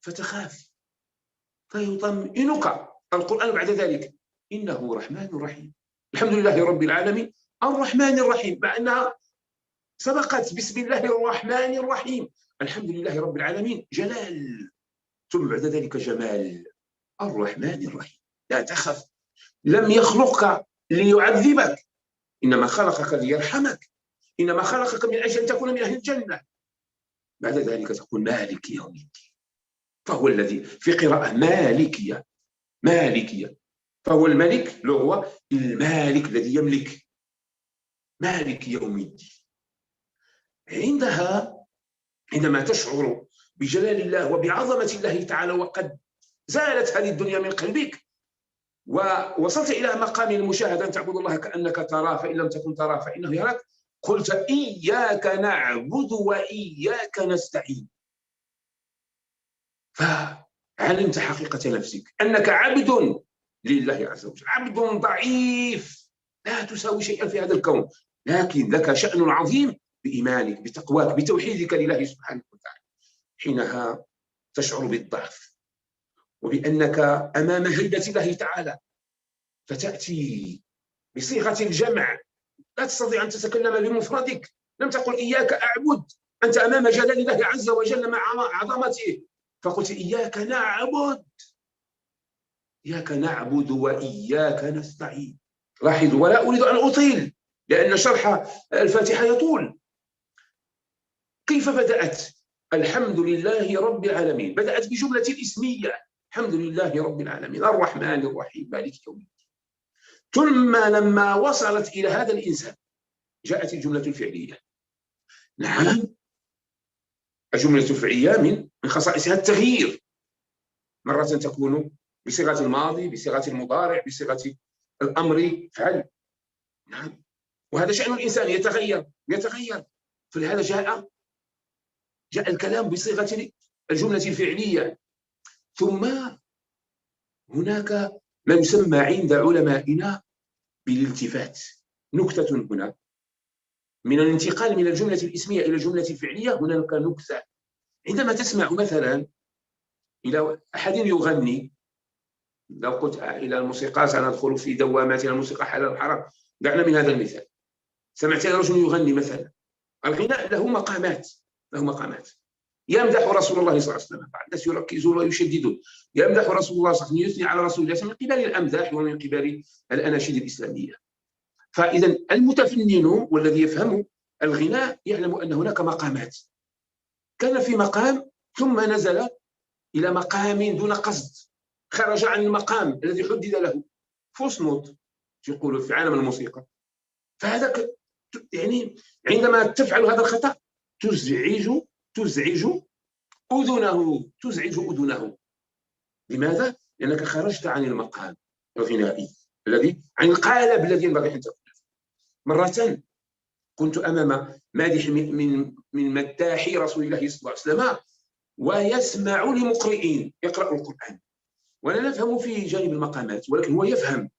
فتخاف، فيطمئنك القرآن بعد ذلك إنه رحمن رحيم. الحمد لله رب العالمين الرحمن الرحيم، مع أنها سبقت بسم الله الرحمن الرحيم. الحمد لله رب العالمين جلال، ثم بعد ذلك جمال. الرحمن الرحيم، لا تخف، لم يخلقك ليعذبك، إنما خلقك ليرحمك، إنما خلقك من أجل أن تكون من أهل الجنة. بعد ذلك تقول مالك يوم الدين، فهو الذي في قراءة مالكية، مالكية، فهو الملك، لو هو المالك الذي يملك، مالك يوم الدين. عندما تشعر بجلال الله وبعظمة الله تعالى وقد زالت هذه الدنيا من قلبك ووصلت إلى مقام المشاهدة، أن تعبد الله كأنك تراه، فإن لم تكن تراه فإنه يراك. قلت إياك نعبد وإياك نستعين، فعلمت حقيقة نفسك أنك عبد لله عز وجل، عبد ضعيف لا تساوي شيئا في هذا الكون، لكن لك شأن عظيم بإيمانك، بتقواك، بتوحيدك لله سبحانه وتعالى. حينها تشعر بالضعف وبأنك أمام هيبة الله تعالى، فتأتي بصيغة الجمع، لا تستطيع أن تتكلم بمفردك، لم تقل إياك أعبد، أنت أمام جلال الله عز وجل مع عظمته، فقلت إياك نعبد، إياك نعبد وإياك نستعين. لاحظوا، ولا أريد أن أطيل لأن شرح الفاتحة يطول. كيف بدأت؟ الحمد لله رب العالمين، بدأت بجملة الإسمية، الحمد لله رب العالمين الرحمن الرحيم مالك يوم الدين. ثم لما وصلت إلى هذا الإنسان جاءت الجملة الفعلية. نعم، الجملة الفعلية من خصائصها التغيير، مرة تكون بصيغة الماضي، بصيغة المضارع، بصيغة الأمر فعل. نعم، وهذا شأن الإنسان، يتغير، فلهذا جاء الكلام بصيغة الجملة الفعلية. ثم هناك ما يسمى عند علمائنا بالالتفات. نكتة هنا، من الانتقال من الجملة الاسمية إلى الجملة الفعلية هناك نكتة. عندما تسمع مثلا إلى أحد يغني، لو قلت إلى الموسيقى سندخل في دوامات الموسيقى حلال حرام، دعنا من هذا المثال. سمعت رجل يغني مثلا، الغناء له مقامات، يمدح رسول الله صلى الله عليه وسلم، الناس يركزون ويشددون، يمدح رسول الله صلى الله عليه وسلم، يثني على رسول الله من قبل الأمداح ومن قبل الأناشيد الإسلامية. فإذا المتفنن والذي يفهم الغناء يعلم أن هناك مقامات. كان في مقام ثم نزل إلى مقام دون قصد، خرج عن المقام الذي حدد له، فوس نوت يقولوا في عالم الموسيقى. فهذا يعني عندما تفعل هذا الخطأ تزعج أذنه. لماذا؟ لأنك خرجت عن المقام الغنائي عن القالب الذي ينبغي أن تكون. مرة كنت أمام مادح من مداحي رسول الله صلى الله عليه وسلم، ويسمع لمقرئين يقرأ القرآن، ولا نفهم في جانب المقامات ولكن هو يفهم.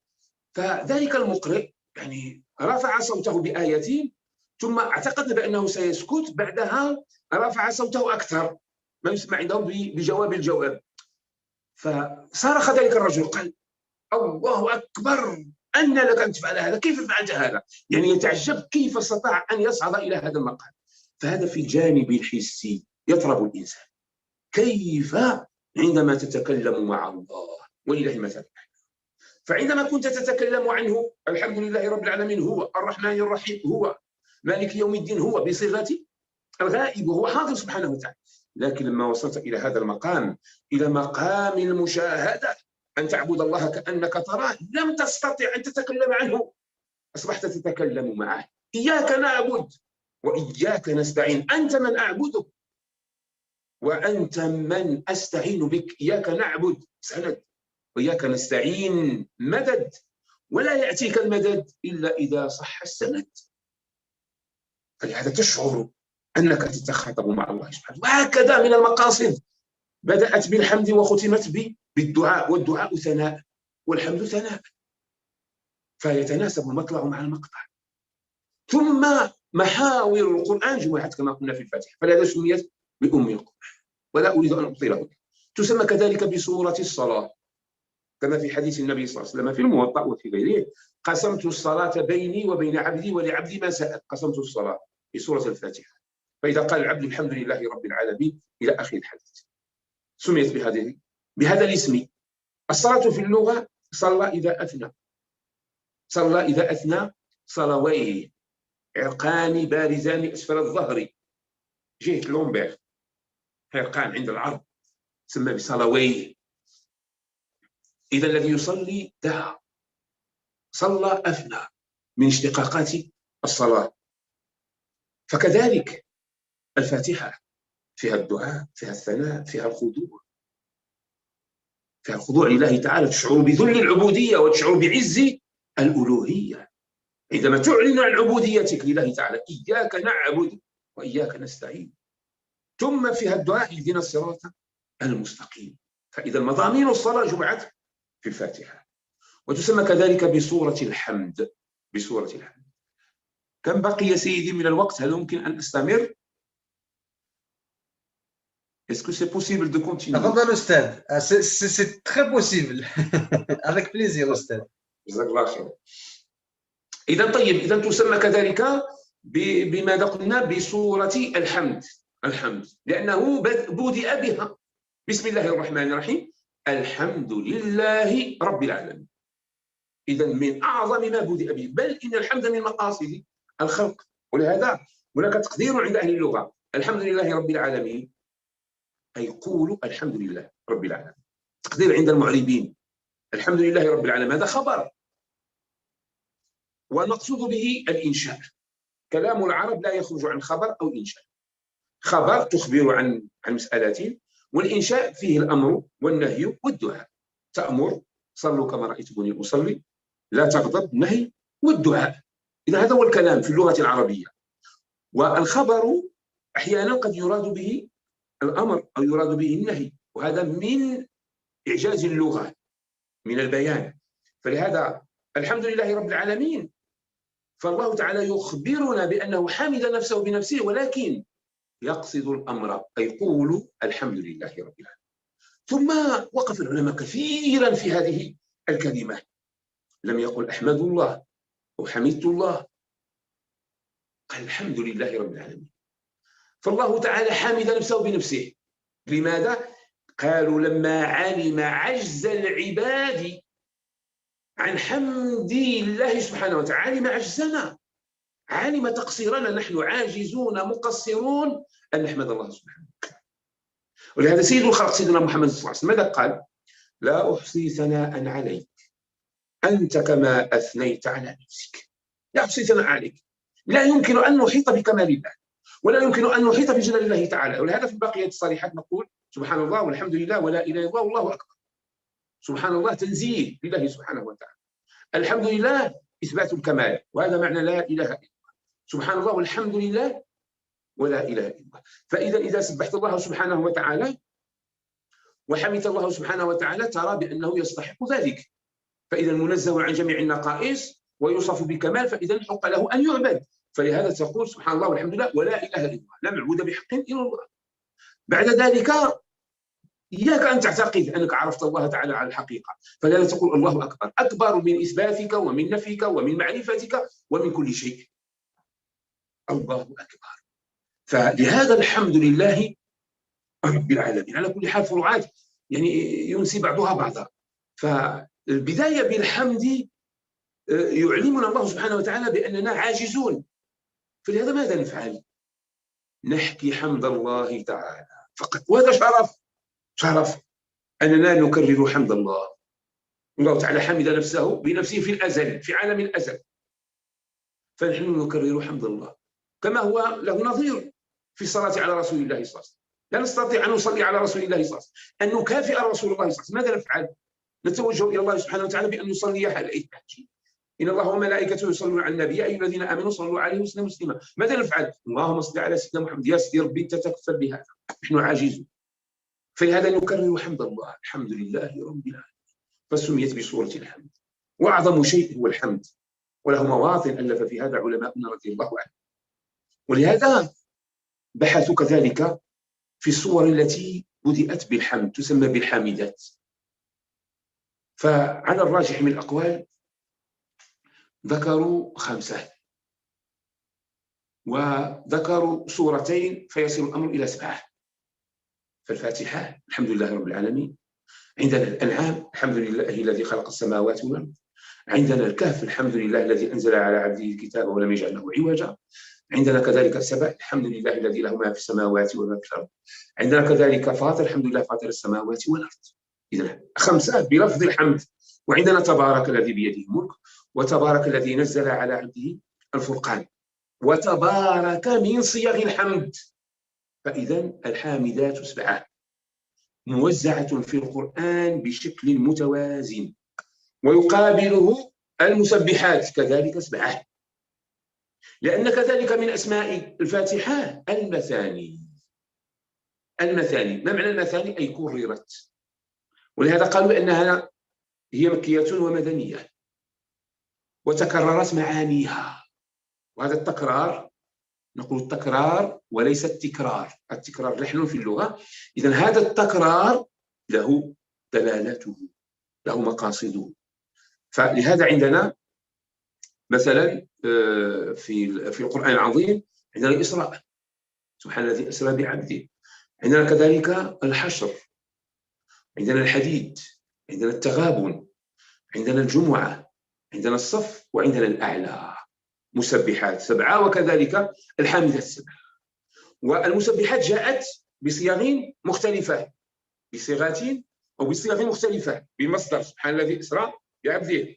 فذلك المقرئ يعني رفع صوته بآية، ثم اعتقدنا بأنه سيسكت، بعدها رفع صوته أكثر ما يسمع عندهم بجواب الجواب. فصرخ ذلك الرجل قال: الله أكبر، أن لك أن تفعل هذا؟ كيف فعلت هذا؟ يعني يتعجب كيف استطاع أن يصعد إلى هذا المقام. فهذا في الجانب الحسي يطرب الإنسان. كيف عندما تتكلم مع الله ولله المثل. فعندما كنت تتكلم عنه الحمد لله رب العالمين، هو الرحمن الرحيم، هو مالك يوم الدين، هو بصيغة الغائب، وهو حاضر سبحانه وتعالى. لكن لما وصلت إلى هذا المقام، إلى مقام المشاهدة، أن تعبد الله كأنك تراه، لم تستطع أن تتكلم عنه، أصبحت تتكلم معه. إياك نعبد وإياك نستعين، أنت من أعبدك وأنت من أستعين بك. إياك نعبد سند، وإياك نستعين مدد، ولا يأتيك المدد إلا إذا صح السند. فلهذا تشعر أنك تتخاطب مع الله سبحانه. وهكذا من المقاصد بدأت بالحمد وختمت بالدعاء، والدعاء ثناء والحمد ثناء، فيتناسب المطلع مع المقطع. ثم محاور القرآن جمعت كما قلنا في الفاتحة، فلهذا سميت بأم القرآن، ولا أريد أن أطيله. تسمى كذلك بسورة الصلاة، كما في حديث النبي صلى الله عليه وسلم في الموطأ وفي غيره: قسمت الصلاة بيني وبين عبدي ولعبدي ما سأل. قسمت الصلاة في سورة الفاتحة. فإذا قال العبد الحمد لله رب العالمين إلى آخر الحديث سميت بهذا الاسم. الصلاة في اللغة صلى إذا أثنى. صلى إذا أثنى صلويه، عرقان بارزان أسفل الظهر جهة لومبير، عرقان عند العرض، سمى بصلويه. إذا الذي يصلي دعا، صلى أثنى، من اشتقاقات الصلاة. فكذلك الفاتحة فيها الدعاء، فيها الثناء، فيها الخضوع، فيها الخضوع لله تعالى، تشعر بذل العبودية وتشعر بعز الألوهية عندما تعلن عن عبوديتك لله تعالى. إياك نعبد وإياك نستعين. ثم فيها الدعاء: اهدنا الصراط المستقيم. فإذا مضامين الصلاة جمعت في الفاتحة. وتسمى كذلك بسورة الحمد. بسورة الحمد. كم بقي سيدي من الوقت؟ هل يمكن أن أستمر؟ Est-ce que c'est possible de continuer? تفضل أستاذ. C'est très possible. Avec plaisir أستاذ. جزاك الله خير. إذا طيب، إذا تسمى كذلك بماذا قلنا؟ بسورة الحمد. الحمد لأنه بدأ بها بسم الله الرحمن الرحيم، الحمد لله رب العالمين. إذا من أعظم ما بدأ به، بل إن الحمد من مقاصد الخلق. ولهذا هناك تقدير عند أهل اللغة: الحمد لله رب العالمين، أي قولوا الحمد لله رب العالمين. تقدير عند المعربين: الحمد لله رب العالمين، هذا خبر، والمقصود به الإنشاء. كلام العرب لا يخرج عن خبر أو إنشاء. خبر تخبر عن مسألة، والإنشاء فيه الأمر والنهي والدعاء. تأمر: صلوا كما رأيتموني أصلي، لا تغضب، نهي، والدعاء. إذا هذا هو الكلام في اللغة العربية. والخبر أحيانا قد يراد به الأمر أو يراد به النهي، وهذا من إعجاز اللغة، من البيان. فلهذا الحمد لله رب العالمين، فالله تعالى يخبرنا بأنه حمد نفسه بنفسه، ولكن يقصد الأمر، أي قولوا الحمد لله رب العالمين. ثم وقف العلماء كثيرا في هذه الكلمة، لم يقل أحمد الله أو حمدت الله، قال الحمد لله رب العالمين. فالله تعالى حمد نفسه بنفسه. لماذا؟ قالوا لما علم عجز العباد عن حمد الله سبحانه وتعالى، علم عجزنا. علم تقصيرنا، نحن عاجزون مقصرون أن نحمد الله سبحانه وتعالى. ولهذا سيد الخلق سيدنا محمد صلى الله عليه وسلم ماذا قال؟ لا أحصي ثناء عليك أنت كما أثنيت على نفسك. لا أحصي ثناء عليك، لا يمكن أن نحيط بكمال الله، ولا يمكن أن نحيط بجلال الله تعالى. ولهذا في الباقيات الصالحات نقول سبحان الله والحمد لله ولا إله إلا الله والله أكبر. سبحان الله تنزيه لله سبحانه وتعالى، الحمد لله إثبات الكمال، وهذا معنى لا إله إلا الله. سبحان الله والحمد لله ولا إله إلا الله. فإذا سبحت الله سبحانه وتعالى وحمدت الله سبحانه وتعالى ترى بأنه يستحق ذلك. فإذا منزه عن جميع النقائص ويوصف بكمال، فإذا حق له أن يعبد. فلهذا تقول سبحان الله والحمد لله ولا إله إلا الله، لا معبود بحق إلا الله. بعد ذلك إياك أن تعتقد أنك عرفت الله تعالى على الحقيقة، فلا تقول الله أكبر، أكبر من إثباتك ومن نفيك ومن معرفتك ومن كل شيء. الله أكبر. فلهذا الحمد لله رب العالمين. على كل حال فروعات يعني ينسي بعضها بعضا. فالبداية بالحمد يعلمنا الله سبحانه وتعالى بأننا عاجزون، فلهذا ماذا نفعل؟ نحكي حمد الله تعالى فقط، وهذا شرف أننا نكرر حمد الله. الله تعالى حمد نفسه بنفسه في الأزل، في عالم الأزل، فنحن نكرر حمد الله كما هو له نظير في الصلاة على رسول الله صلى الله عليه وسلم. لا نستطيع أن نصلي على رسول الله صلى الله عليه وسلم، أن نكافئ رسول الله صلى الله عليه وسلم. ماذا نفعل؟ نتوجه إلى الله سبحانه وتعالى بأن نصلي عليه. إن الله وملائكته يصلون على النبي يا أيها الذين آمنوا صلوا عليه وسلموا تسليما. ماذا نفعل؟ اللهم صل على سيدنا محمد. يا سيدي ربي أنت تكفل بهذا، نحن عاجزون. فلهذا نكرر حمد الله، الحمد لله رب العالمين، فسميت بسورة الحمد. وأعظم شيء هو الحمد، وله مواطن ألف في هذا علماؤنا رضي الله عنهم. ولهذا بحثوا كذلك في الصور التي بدأت بالحمد، تسمى بالحامدات. فعلى الراجح من الأقوال ذكروا 5، وذكروا سورتين فيصل الأمر إلى 7. فالفاتحة الحمد لله رب العالمين، عندنا الأنعام الحمد لله الذي خلق السماوات والأرض، عندنا الكهف الحمد لله الذي أنزل على عبده الكتاب ولم يجعل له عوجا، عندنا كذلك السبع الحمد لله الذي له ما في السماوات وما في الأرض، عندنا كذلك فاطر الحمد لله فاطر السماوات والأرض. إذن 5 بلفظ الحمد. وعندنا تبارك الذي بيده الملك، وتبارك الذي نزل على عبده الفرقان، وتبارك من صيغ الحمد. فإذا الحامدات 7 موزعة في القرآن بشكل متوازن، ويقابله المسبحات كذلك 7، لأن كذلك من أسماء الفاتحة المثاني. ما معنى المثاني؟ أي كررت، ولهذا قالوا أنها هي مكية ومدنية وتكررت معانيها. وهذا التكرار نقول التكرار وليس التكرار، التكرار لحن في اللغة. إذن هذا التكرار له دلالته، له مقاصده. فلهذا عندنا مثلا في القرآن العظيم عندنا الإسراء، سبحان الذي أسرى بعبده، عندنا كذلك الحشر، عندنا الحديد، عندنا التغابن، عندنا الجمعة، عندنا الصف، وعندنا الأعلى. مسبحات 7، وكذلك الحامدات 7. والمسبحات جاءت بصيغ مختلفة، بصيغات أو بصيغ مختلفة بالمصدر سبحان الذي أسرى بعبده،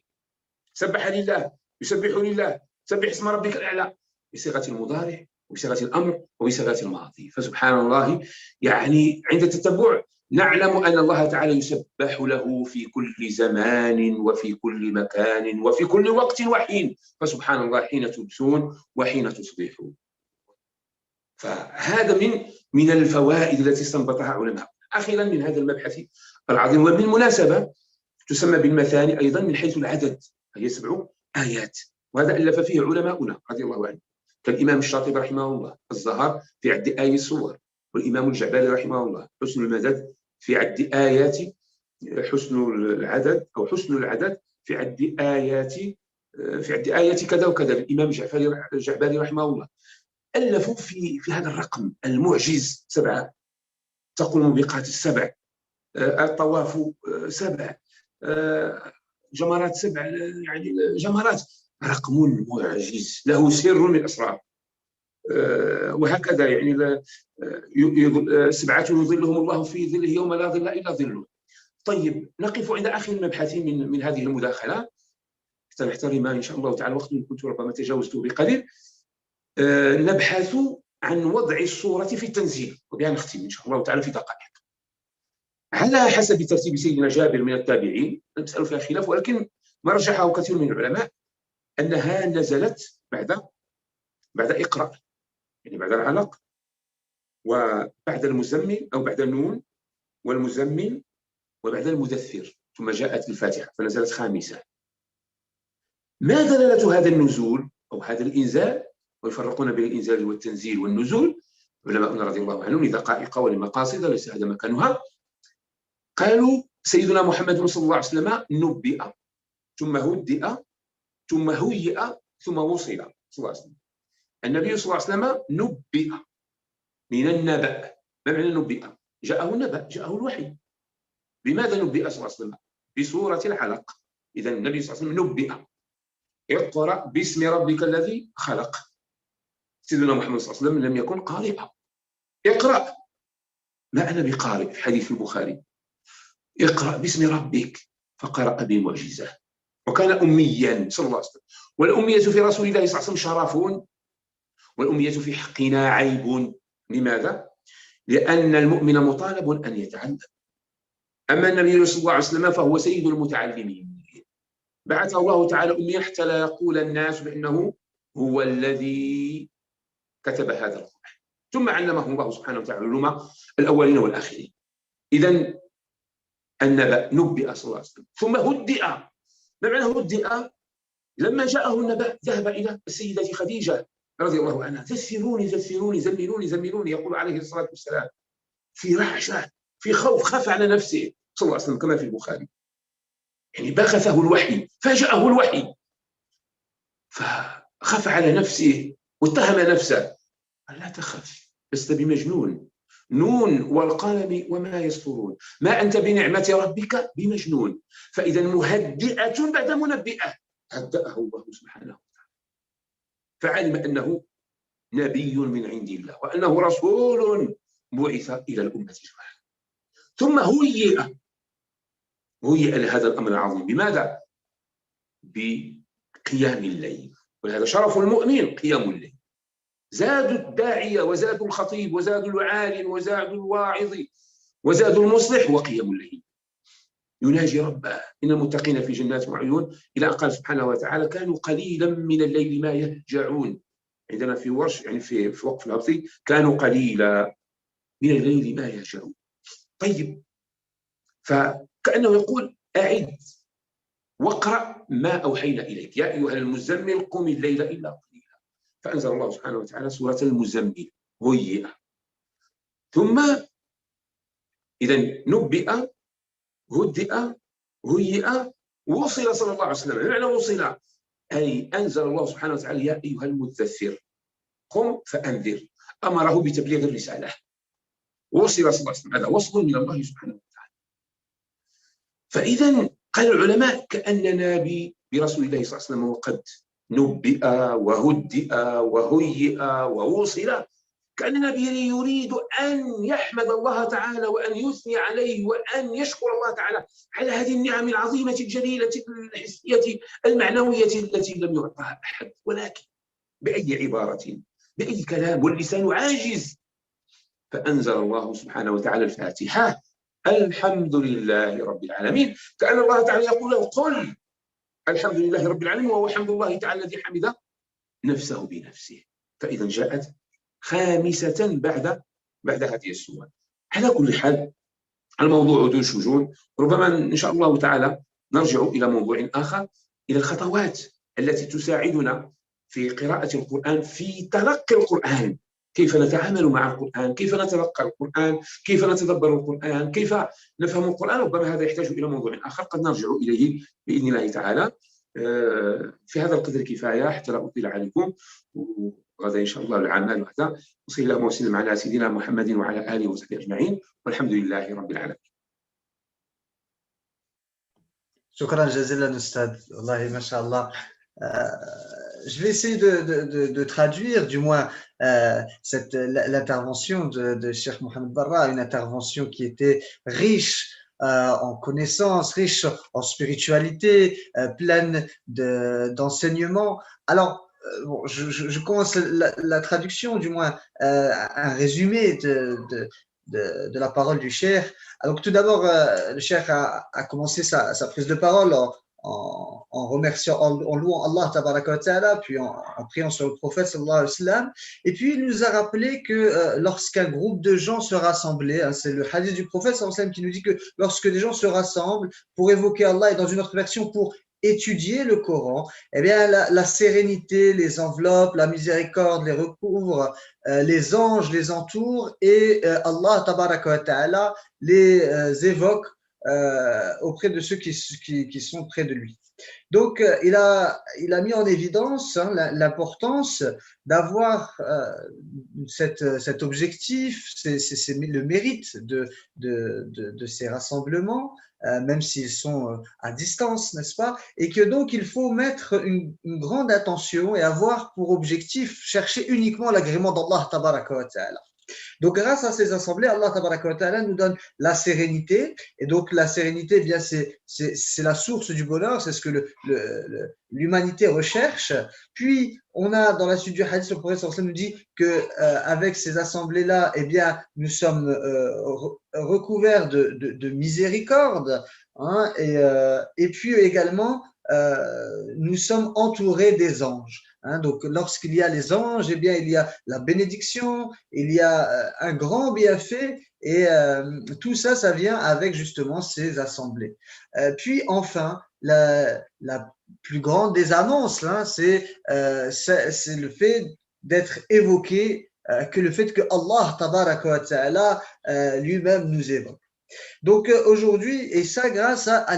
سبح لله، يسبح لله، سبح اسم ربك الأعلى، بصيغة المضارع وبصيغة الأمر وبصيغة الماضي. فسبحان الله يعني عند التتبع نعلم أن الله تعالى يسبح له في كل زمان وفي كل مكان وفي كل وقت وحين. فسبحان الله حين تمسون وحين تصبحون. فهذا من الفوائد التي استنبطها علماء. أخيرا من هذا المبحث العظيم، وبالمناسبة تسمى بالمثاني أيضا من حيث العدد، هي 7 آيات، وهذا ألف فيه علماؤنا رضي الله عنهم، كالإمام الشاطبي رحمه الله الزهر في عد آي السور، والإمام الجعبالي رحمه الله حسن المدد في عد آيات، حسن العدد في عد آيات كذا وكذا. الإمام الجعبالي رحمه الله ألفوا في هذا الرقم المعجز 7، تقول الموبقات 7، الطواف 7، جمرات 7، يعني جمرات رقم معجز له سر من الأسرار. وهكذا يعني 7 يظلهم الله في ظله يوم لا ظل إلا ظله. طيب نقف عند آخر مبحث من هذه المداخلة حتى نحترم إن شاء الله تعالى الوقت، كنت ربما تجاوزته بقليل. نبحث عن وضع الصورة في التنزيل، وبها نختم إن شاء الله تعالى في دقائق. على حسب ترتيب سيدنا جابر من التابعين، المسألة فيها خلاف، ولكن ما رجحه كثير من العلماء أنها نزلت بعد إقرأ، يعني بعد العلق وبعد المزمل أو بعد النون والمزمل وبعد المدثر، ثم جاءت الفاتحة فنزلت خامسة. ما دلالة هذا النزول أو هذا الإنزال؟ ويفرقون بين الإنزال والتنزيل والنزول علماؤنا رضي الله عنهم لدقائق ولمقاصد ليس هذا مكانها. قالوا سيدنا محمد صلى الله عليه وسلم نبئ ثم هدئ ثم هيئ ثم وصل صلى الله عليه وسلم. النبي صلى الله عليه وسلم نبئ من النبأ. ما معنى نبئ؟ جاءه النبأ، جاءه الوحي. بماذا نبئ صلى الله عليه وسلم؟ بسورة العلق. إذا النبي صلى الله عليه وسلم نبئ. اقرأ باسم ربك الذي خلق. سيدنا محمد صلى الله عليه وسلم لم يكن قارئا. اقرأ. ما أنا بقارئ في حديث البخاري. اقرأ باسم ربك، فقرأ بمعجزة. وكان أميا صلى الله عليه وسلم. والأمية في رسول الله صلى الله عليه وسلم شرف، والأمية في حقنا عيب. لماذا؟ لأن المؤمن مطالب أن يتعلم. أما النبي صلى الله عليه وسلم فهو سيد المتعلمين، بعثه الله تعالى أميا حتى لا يقول الناس بأنه هو الذي كتب هذا القرآن، ثم علمه الله سبحانه وتعالى علوم الأولين والآخرين. إذن النبأ نبئ صلى الله عليه وسلم ثم هدئ. ما معنى هدئ؟ لما جاءه النبأ ذهب إلى السيدة خديجة رضي الله عنها، دثروني دثروني زملوني زملوني، يقول عليه الصلاة والسلام في رعشة في خوف، خاف على نفسه صلى الله عليه وسلم كما في البخاري. يعني بخثه الوحي، فاجأه الوحي فخاف على نفسه واتهم نفسه. قال لا تخف، لست بمجنون، نون والقلم وما يسطرون، ما أنت بنعمة ربك بمجنون. فإذا مهدئة بعد منبئة، هدأه الله سبحانه وتعالى، فعلم أنه نبي من عند الله وأنه رسول بعث إلى الأمة جميعا. ثم هيئ لهذا الأمر العظيم. بماذا؟ بقيام الليل، ولهذا شرف المؤمن قيام الليل. زاد الداعية وزاد الخطيب وزاد العالم وزاد الواعظ وزاد المصلح وقيام الليل، يناجي ربه. إن المتقين في جنات وعيون، إلى أن قال سبحانه وتعالى كانوا قليلا من الليل ما يهجعون. عندنا في ورش يعني في وقف الهبطي كانوا قليلا من الليل ما يهجعون. طيب، فكأنه يقول أعد واقرأ ما أوحينا إليك يا أيها المزمل قم الليل إلا قليلا. فأنزل الله سبحانه وتعالى سورة المزمل هيئ. ثم إذا نبئ هدئ هيئ وصل صلى الله عليه وسلم. معنى وصل أي أنزل الله سبحانه وتعالى يا أيها المدثر قم فأنذر، أمره بتبليغ الرسالة. وصل صلى الله عليه وسلم، هذا وصل من الله سبحانه وتعالى. فإذا قال العلماء كأننا برسول الله صلى الله عليه وسلم وقد نبئ وهدئ وهيئ ووصل، كأننا يريد أن يحمد الله تعالى وأن يثني عليه وأن يشكر الله تعالى على هذه النعم العظيمة الجليلة الحسية المعنوية التي لم يعطها أحد. ولكن بأي عبارة، بأي كلام، واللسان عاجز. فأنزل الله سبحانه وتعالى الفاتحة الحمد لله رب العالمين، كأن الله تعالى يقول له قل الحمد لله رب العالمين، وهو حمد الله تعالى الذي حمد نفسه بنفسه. فإذا جاءت خامسة بعد هذه السورة. على كل حال الموضوع ذو شجون، ربما إن شاء الله تعالى نرجع إلى موضوع آخر، إلى الخطوات التي تساعدنا في قراءة القرآن، في تلقي القرآن، كيف نتعامل مع القرآن، كيف نتلقى القرآن، كيف نتدبر القرآن، كيف نفهم القرآن. ربما هذا يحتاج إلى موضوع آخر قد نرجع إليه بإذن الله تعالى. في هذا القدر كفاية حتى لا أطيل عليكم، وغدا إن شاء الله الأعمال وحده. وصلى اللهم وسلم على سيدنا محمد وعلى آله وصحبه أجمعين، والحمد لله رب العالمين. شكرا جزيلا أستاذ، والله ما شاء الله je vais essayer de traduire, du moins, l'intervention de Cheikh Mohamed Barra, une intervention qui était riche en connaissances, riche en spiritualité, pleine d'enseignements. Alors, bon, je commence la traduction, du moins un résumé de la parole du Cheikh. Alors, tout d'abord, le Cheikh a commencé sa prise de parole en remerciant, en louant Allah tabaraka wa ta'ala, puis en priant sur le prophète sallallahu alayhi wa sallam. Et puis il nous a rappelé que lorsqu'un groupe de gens se rassemblait, hein, c'est le hadith du prophète sallallahu alayhi wa sallam qui nous dit que lorsque des gens se rassemblent pour évoquer Allah, et dans une autre version pour étudier le Coran, eh bien la sérénité les enveloppe, la miséricorde les recouvre, les anges les entourent et Allah tabaraka wa ta'ala les évoque auprès de ceux qui sont près de lui. Donc, il a mis en évidence l'importance d'avoir cet objectif, c'est le mérite de ces rassemblements, même s'ils sont à distance, n'est-ce pas? Et que donc, il faut mettre une grande attention et avoir pour objectif chercher uniquement l'agrément d'Allah tabaraka wa ta'ala. Donc, grâce à ces assemblées, Allah tabaraka wa ta'ala nous donne la sérénité. Et donc, la sérénité, eh bien, c'est la source du bonheur, c'est ce que l'humanité recherche. Puis, on a dans la suite du hadith, le prophète nous dit que avec ces assemblées-là, eh bien, nous sommes recouverts de miséricorde. Hein, et puis également, nous sommes entourés des anges. Hein, donc, lorsqu'il y a les anges, eh bien, il y a la bénédiction, il y a un grand bienfait, et tout ça, ça vient avec justement ces assemblées. Puis, enfin, la plus grande des annonces, hein, c'est le fait d'être évoqué, que le fait que Allah tabaraka wa ta'ala lui-même nous évoque. Donc aujourd'hui, et ça grâce à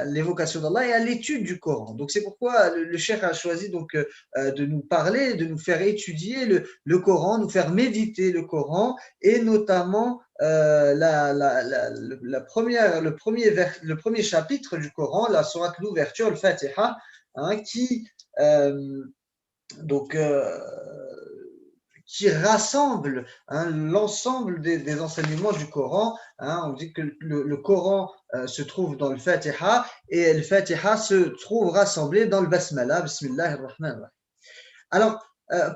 l'évocation d'Allah et à l'étude du Coran. Donc c'est pourquoi le Cheikh a choisi donc de nous parler, de nous faire étudier le Coran, nous faire méditer le Coran, et notamment le premier chapitre du Coran, la sourate l'ouverture, le Fatiha, hein, donc qui rassemble l'ensemble des enseignements du Coran. Hein, on dit que le Coran se trouve dans le Fatiha, et le Fatiha se trouve rassemblé dans le Basmala, Bismillahir Rahmanir Rahim. Alors,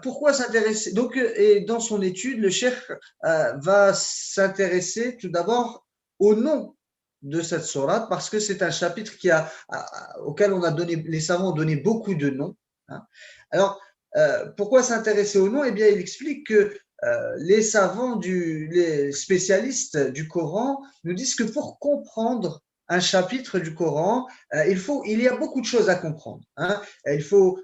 pourquoi s'intéresser? Donc, et dans son étude, le Cheikh va s'intéresser tout d'abord au nom de cette sourate, parce que c'est un chapitre auquel les savants ont donné beaucoup de noms. Hein. Alors, pourquoi s'intéresser au nom? Eh bien, il explique que les savants, les spécialistes du Coran nous disent que pour comprendre un chapitre du Coran, il y a beaucoup de choses à comprendre. Hein. Il faut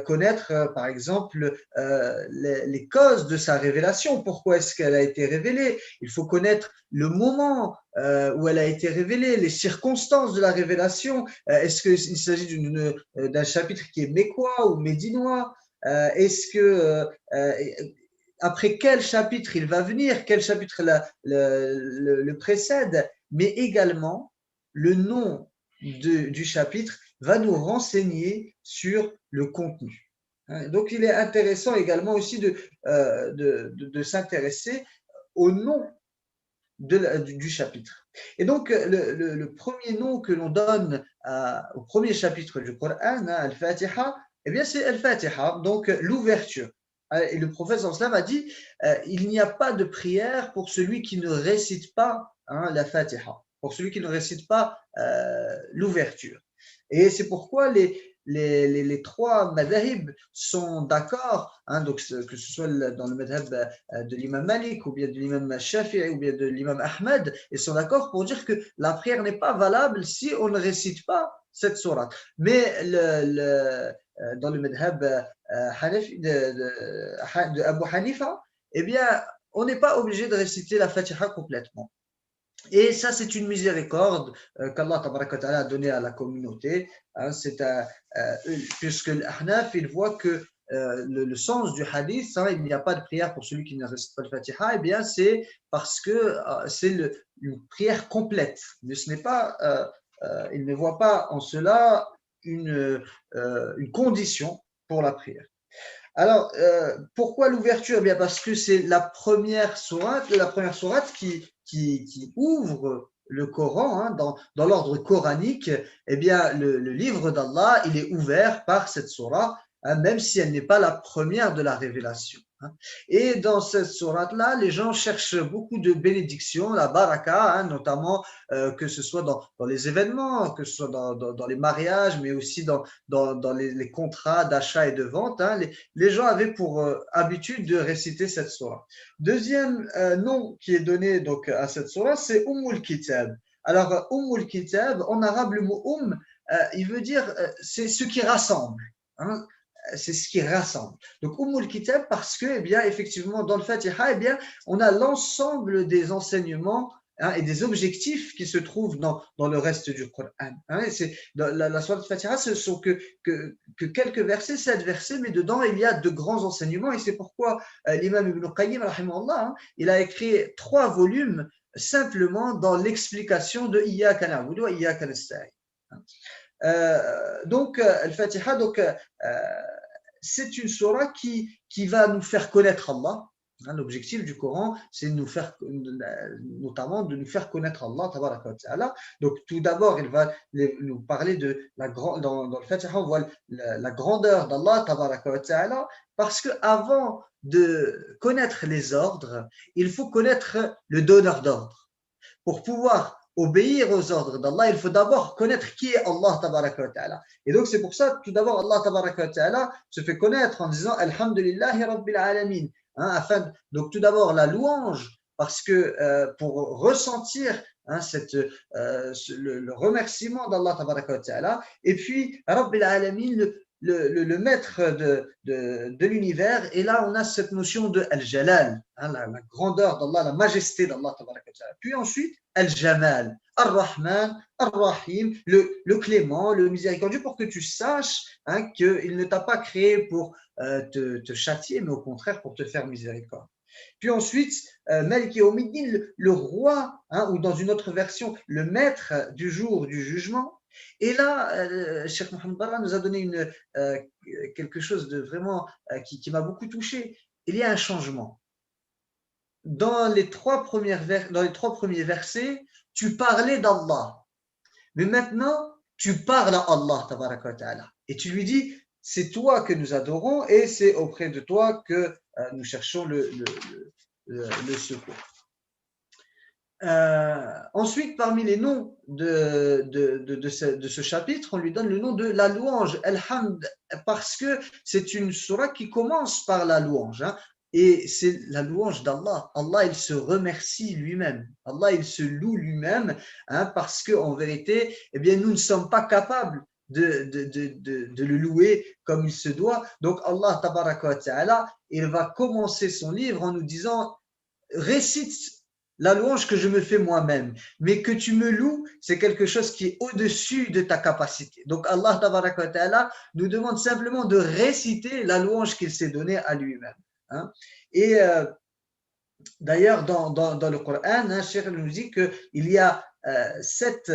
connaître, par exemple, les causes de sa révélation. Pourquoi est-ce qu'elle a été révélée? Il faut connaître le moment où elle a été révélée, les circonstances de la révélation. Est-ce qu'il s'agit d'un chapitre qui est mécois ou médinois? Est-ce que après quel chapitre il va venir, quel chapitre le précède, mais également le nom du chapitre va nous renseigner sur le contenu. Donc il est intéressant également aussi de s'intéresser au nom du chapitre. Et donc le premier nom que l'on donne au premier chapitre du Coran, Al-Fatiha, eh bien c'est Al-Fatiha, donc l'ouverture. Et le prophète sallam a dit il n'y a pas de prière pour celui qui ne récite pas la Fatiha, pour celui qui ne récite pas l'ouverture. Et c'est pourquoi les trois madhahib sont d'accord, hein, donc que ce soit dans le madhab de l'imam Malik, ou bien de l'imam Shafi'i, ou bien de l'imam Ahmed, ils sont d'accord pour dire que la prière n'est pas valable si on ne récite pas cette sourate. Mais dans le madhab de Abu Hanifa, eh bien, on n'est pas obligé de réciter la Fatiha complètement. Et ça, c'est une miséricorde qu'Allah a donnée à la communauté. Hein, puisque l'Ahnaf, il voit que le sens du hadith, hein, il n'y a pas de prière pour celui qui ne récite pas le Fatiha, eh bien, c'est parce que c'est une prière complète. Mais ce n'est pas, il ne voit pas en cela une condition pour la prière. Alors, pourquoi l'ouverture? Eh bien, parce que c'est la première sourate qui ouvre le Coran, hein, dans l'ordre coranique. Eh bien, le livre d'Allah, il est ouvert par cette sourate, hein, même si elle n'est pas la première de la révélation. Hein. Et dans cette sourate-là, les gens cherchent beaucoup de bénédictions, la baraka, hein, notamment que ce soit dans les événements, que ce soit dans les mariages, mais aussi dans les contrats d'achat et de vente. Hein. Les gens avaient pour habitude de réciter cette sourate. Deuxième nom qui est donné donc à cette sourate, c'est Ummul Kitab. Alors, Ummul Kitab, en arabe, le mot il veut dire c'est ce qui rassemble. Hein. C'est ce qui rassemble. Donc, Ummul Kitab, parce que, eh bien, effectivement, dans le Fatiha, eh bien, on a l'ensemble des enseignements, hein, et des objectifs qui se trouvent dans le reste du Coran. Hein, la sourate Fatiha, ce sont que quelques versets, 7 versets, mais dedans, il y a de grands enseignements, et c'est pourquoi l'imam Ibn Qayyim, rahimahullah, hein, il a écrit 3 volumes simplement dans l'explication de Iyyaka na'budu wa Iyyaka nasta'in. Donc, Al-Fatiha, c'est une sourate qui va nous faire connaître Allah. Hein, l'objectif du Coran, c'est notamment de nous faire connaître Allah, tabaraka wa ta'ala. Donc, tout d'abord, il va nous parler de dans le Fatiha, on voit la grandeur d'Allah, tabaraka wa ta'ala, parce qu'avant de connaître les ordres, il faut connaître le donneur d'ordre. Pour pouvoir obéir aux ordres d'Allah, il faut d'abord connaître qui est Allah tabaraka wa ta'ala. Et donc c'est pour ça, tout d'abord, Allah tabaraka wa ta'ala se fait connaître en disant Alhamdulillahi Rabbil Alamin. Hein, donc tout d'abord la louange, parce que pour ressentir, hein, le remerciement d'Allah tabaraka wa ta'ala, et puis Rabbil Alamin, le maître de l'univers, et là on a cette notion de Al-Jalal, hein, la grandeur d'Allah, la majesté d'Allah tabaraka wa ta'ala. Puis ensuite Al-Jamal, Ar-Rahman, Ar-Rahim, le clément, le miséricordieux, pour que tu saches, hein, qu'il ne t'a pas créé pour te châtier, mais au contraire pour te faire miséricorde. Puis ensuite, Malik Yawmiddin, le roi, hein, ou dans une autre version, le maître du jour du jugement. Et là, Cheikh Mohamed Barra nous a donné quelque chose de vraiment qui m'a beaucoup touché. Il y a un changement. Dans les 3 premiers versets, tu parlais d'Allah. Mais maintenant, tu parles à Allah, tabaraka wa ta'ala. Et tu lui dis, c'est toi que nous adorons et c'est auprès de toi que nous cherchons le secours. Ensuite, parmi les noms de ce chapitre, on lui donne le nom de la louange, Al-Hamd, parce que c'est une sourate qui commence par la louange. Hein, et c'est la louange d'Allah. Allah, il se remercie lui-même. Allah, il se loue lui-même, hein, parce qu'en vérité, eh bien, nous ne sommes pas capables de le louer comme il se doit. Donc, Allah, tabaraka wa ta'ala, il va commencer son livre en nous disant, récite la louange que je me fais moi-même, mais que tu me loues, c'est quelque chose qui est au-dessus de ta capacité. Donc Allah tabaraka wa ta'ala nous demande simplement de réciter la louange qu'il s'est donnée à lui-même. Hein. Et d'ailleurs, dans le Coran, hein, Cheikh nous dit qu'il y a 7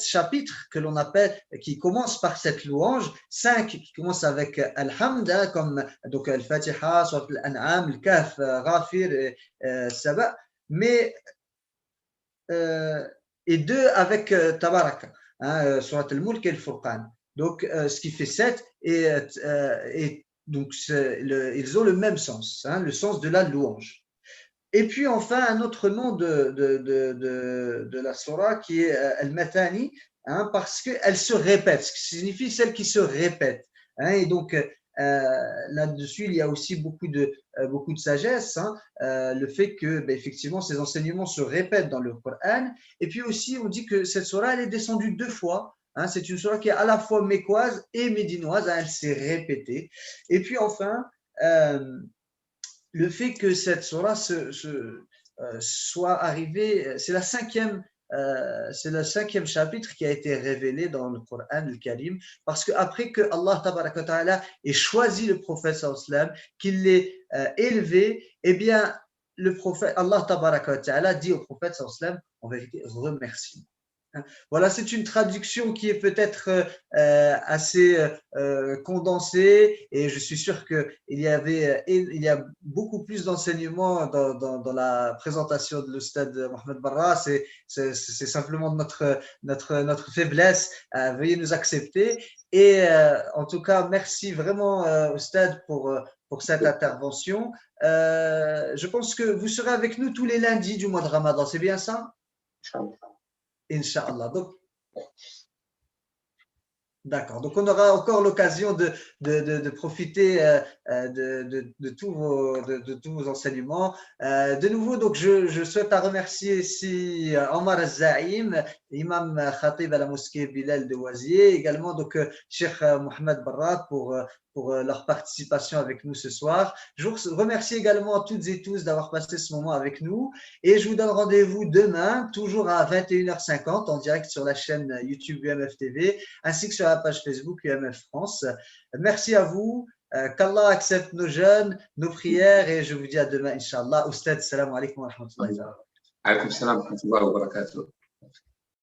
chapitres que l'on appelle, qui commencent par cette louange, 5 qui commencent avec Al-Hamd, hein, comme donc Al-Fatiha, Surat Al-An'am, Al-Kahf, Ghafir, Saba, mais et 2 avec Tabaraka, hein, Surat Al-Mulk et Al-Furqan. Donc, ce qui fait 7, et donc ils ont le même sens, hein, le sens de la louange. Et puis enfin, un autre nom de la surah qui est Al-Mathani, hein, parce qu'elle se répète, ce qui signifie celle qui se répète. Hein, et donc, là-dessus, il y a aussi beaucoup de sagesse, hein, le fait que, effectivement, ces enseignements se répètent dans le Coran. Et puis aussi, on dit que cette surah, elle est descendue 2 fois. Hein, c'est une surah qui est à la fois mécoise et médinoise, hein, elle s'est répétée. Et puis enfin, le fait que cette surah soit arrivée, c'est le 5e chapitre qui a été révélé dans le Coran al-Karim, parce qu'après que Allah tabaraka wa ta'ala ait choisi le prophète sallam, qu'il l'ait élevé, eh bien le prophète Allah tabaraka wa ta'ala dit au prophète sallam, en vérité, remercie. Voilà, c'est une traduction qui est peut-être assez condensée et je suis sûr qu'il y a beaucoup plus d'enseignements dans la présentation de l'Oustad Mohamed Barra. C'est simplement notre faiblesse. Veuillez nous accepter. Et en tout cas, merci vraiment Oustad pour cette intervention. Je pense que vous serez avec nous tous les lundis du mois de Ramadan, c'est bien ça? Inch'Allah. Donc, d'accord. Donc, on aura encore l'occasion de profiter de tous vos enseignements. De nouveau, donc, je souhaite remercier ici Omar Zaïm, imam khatib à la mosquée Bilal de Ouazier, également donc Cheikh Mohamed Barra pour leur participation avec nous ce soir. Je vous remercie également toutes et tous d'avoir passé ce moment avec nous et je vous donne rendez-vous demain, toujours à 21h50 en direct sur la chaîne YouTube UMF TV ainsi que sur la page Facebook UMF France. Merci à vous. Qu'Allah accepte nos jeûnes, nos prières et je vous dis à demain, Inch'Allah. Oustad, salam alaikum wa rahmatullahi wa barakatuh. Alaykoum salam wa rahmatullahi wa barakatuh.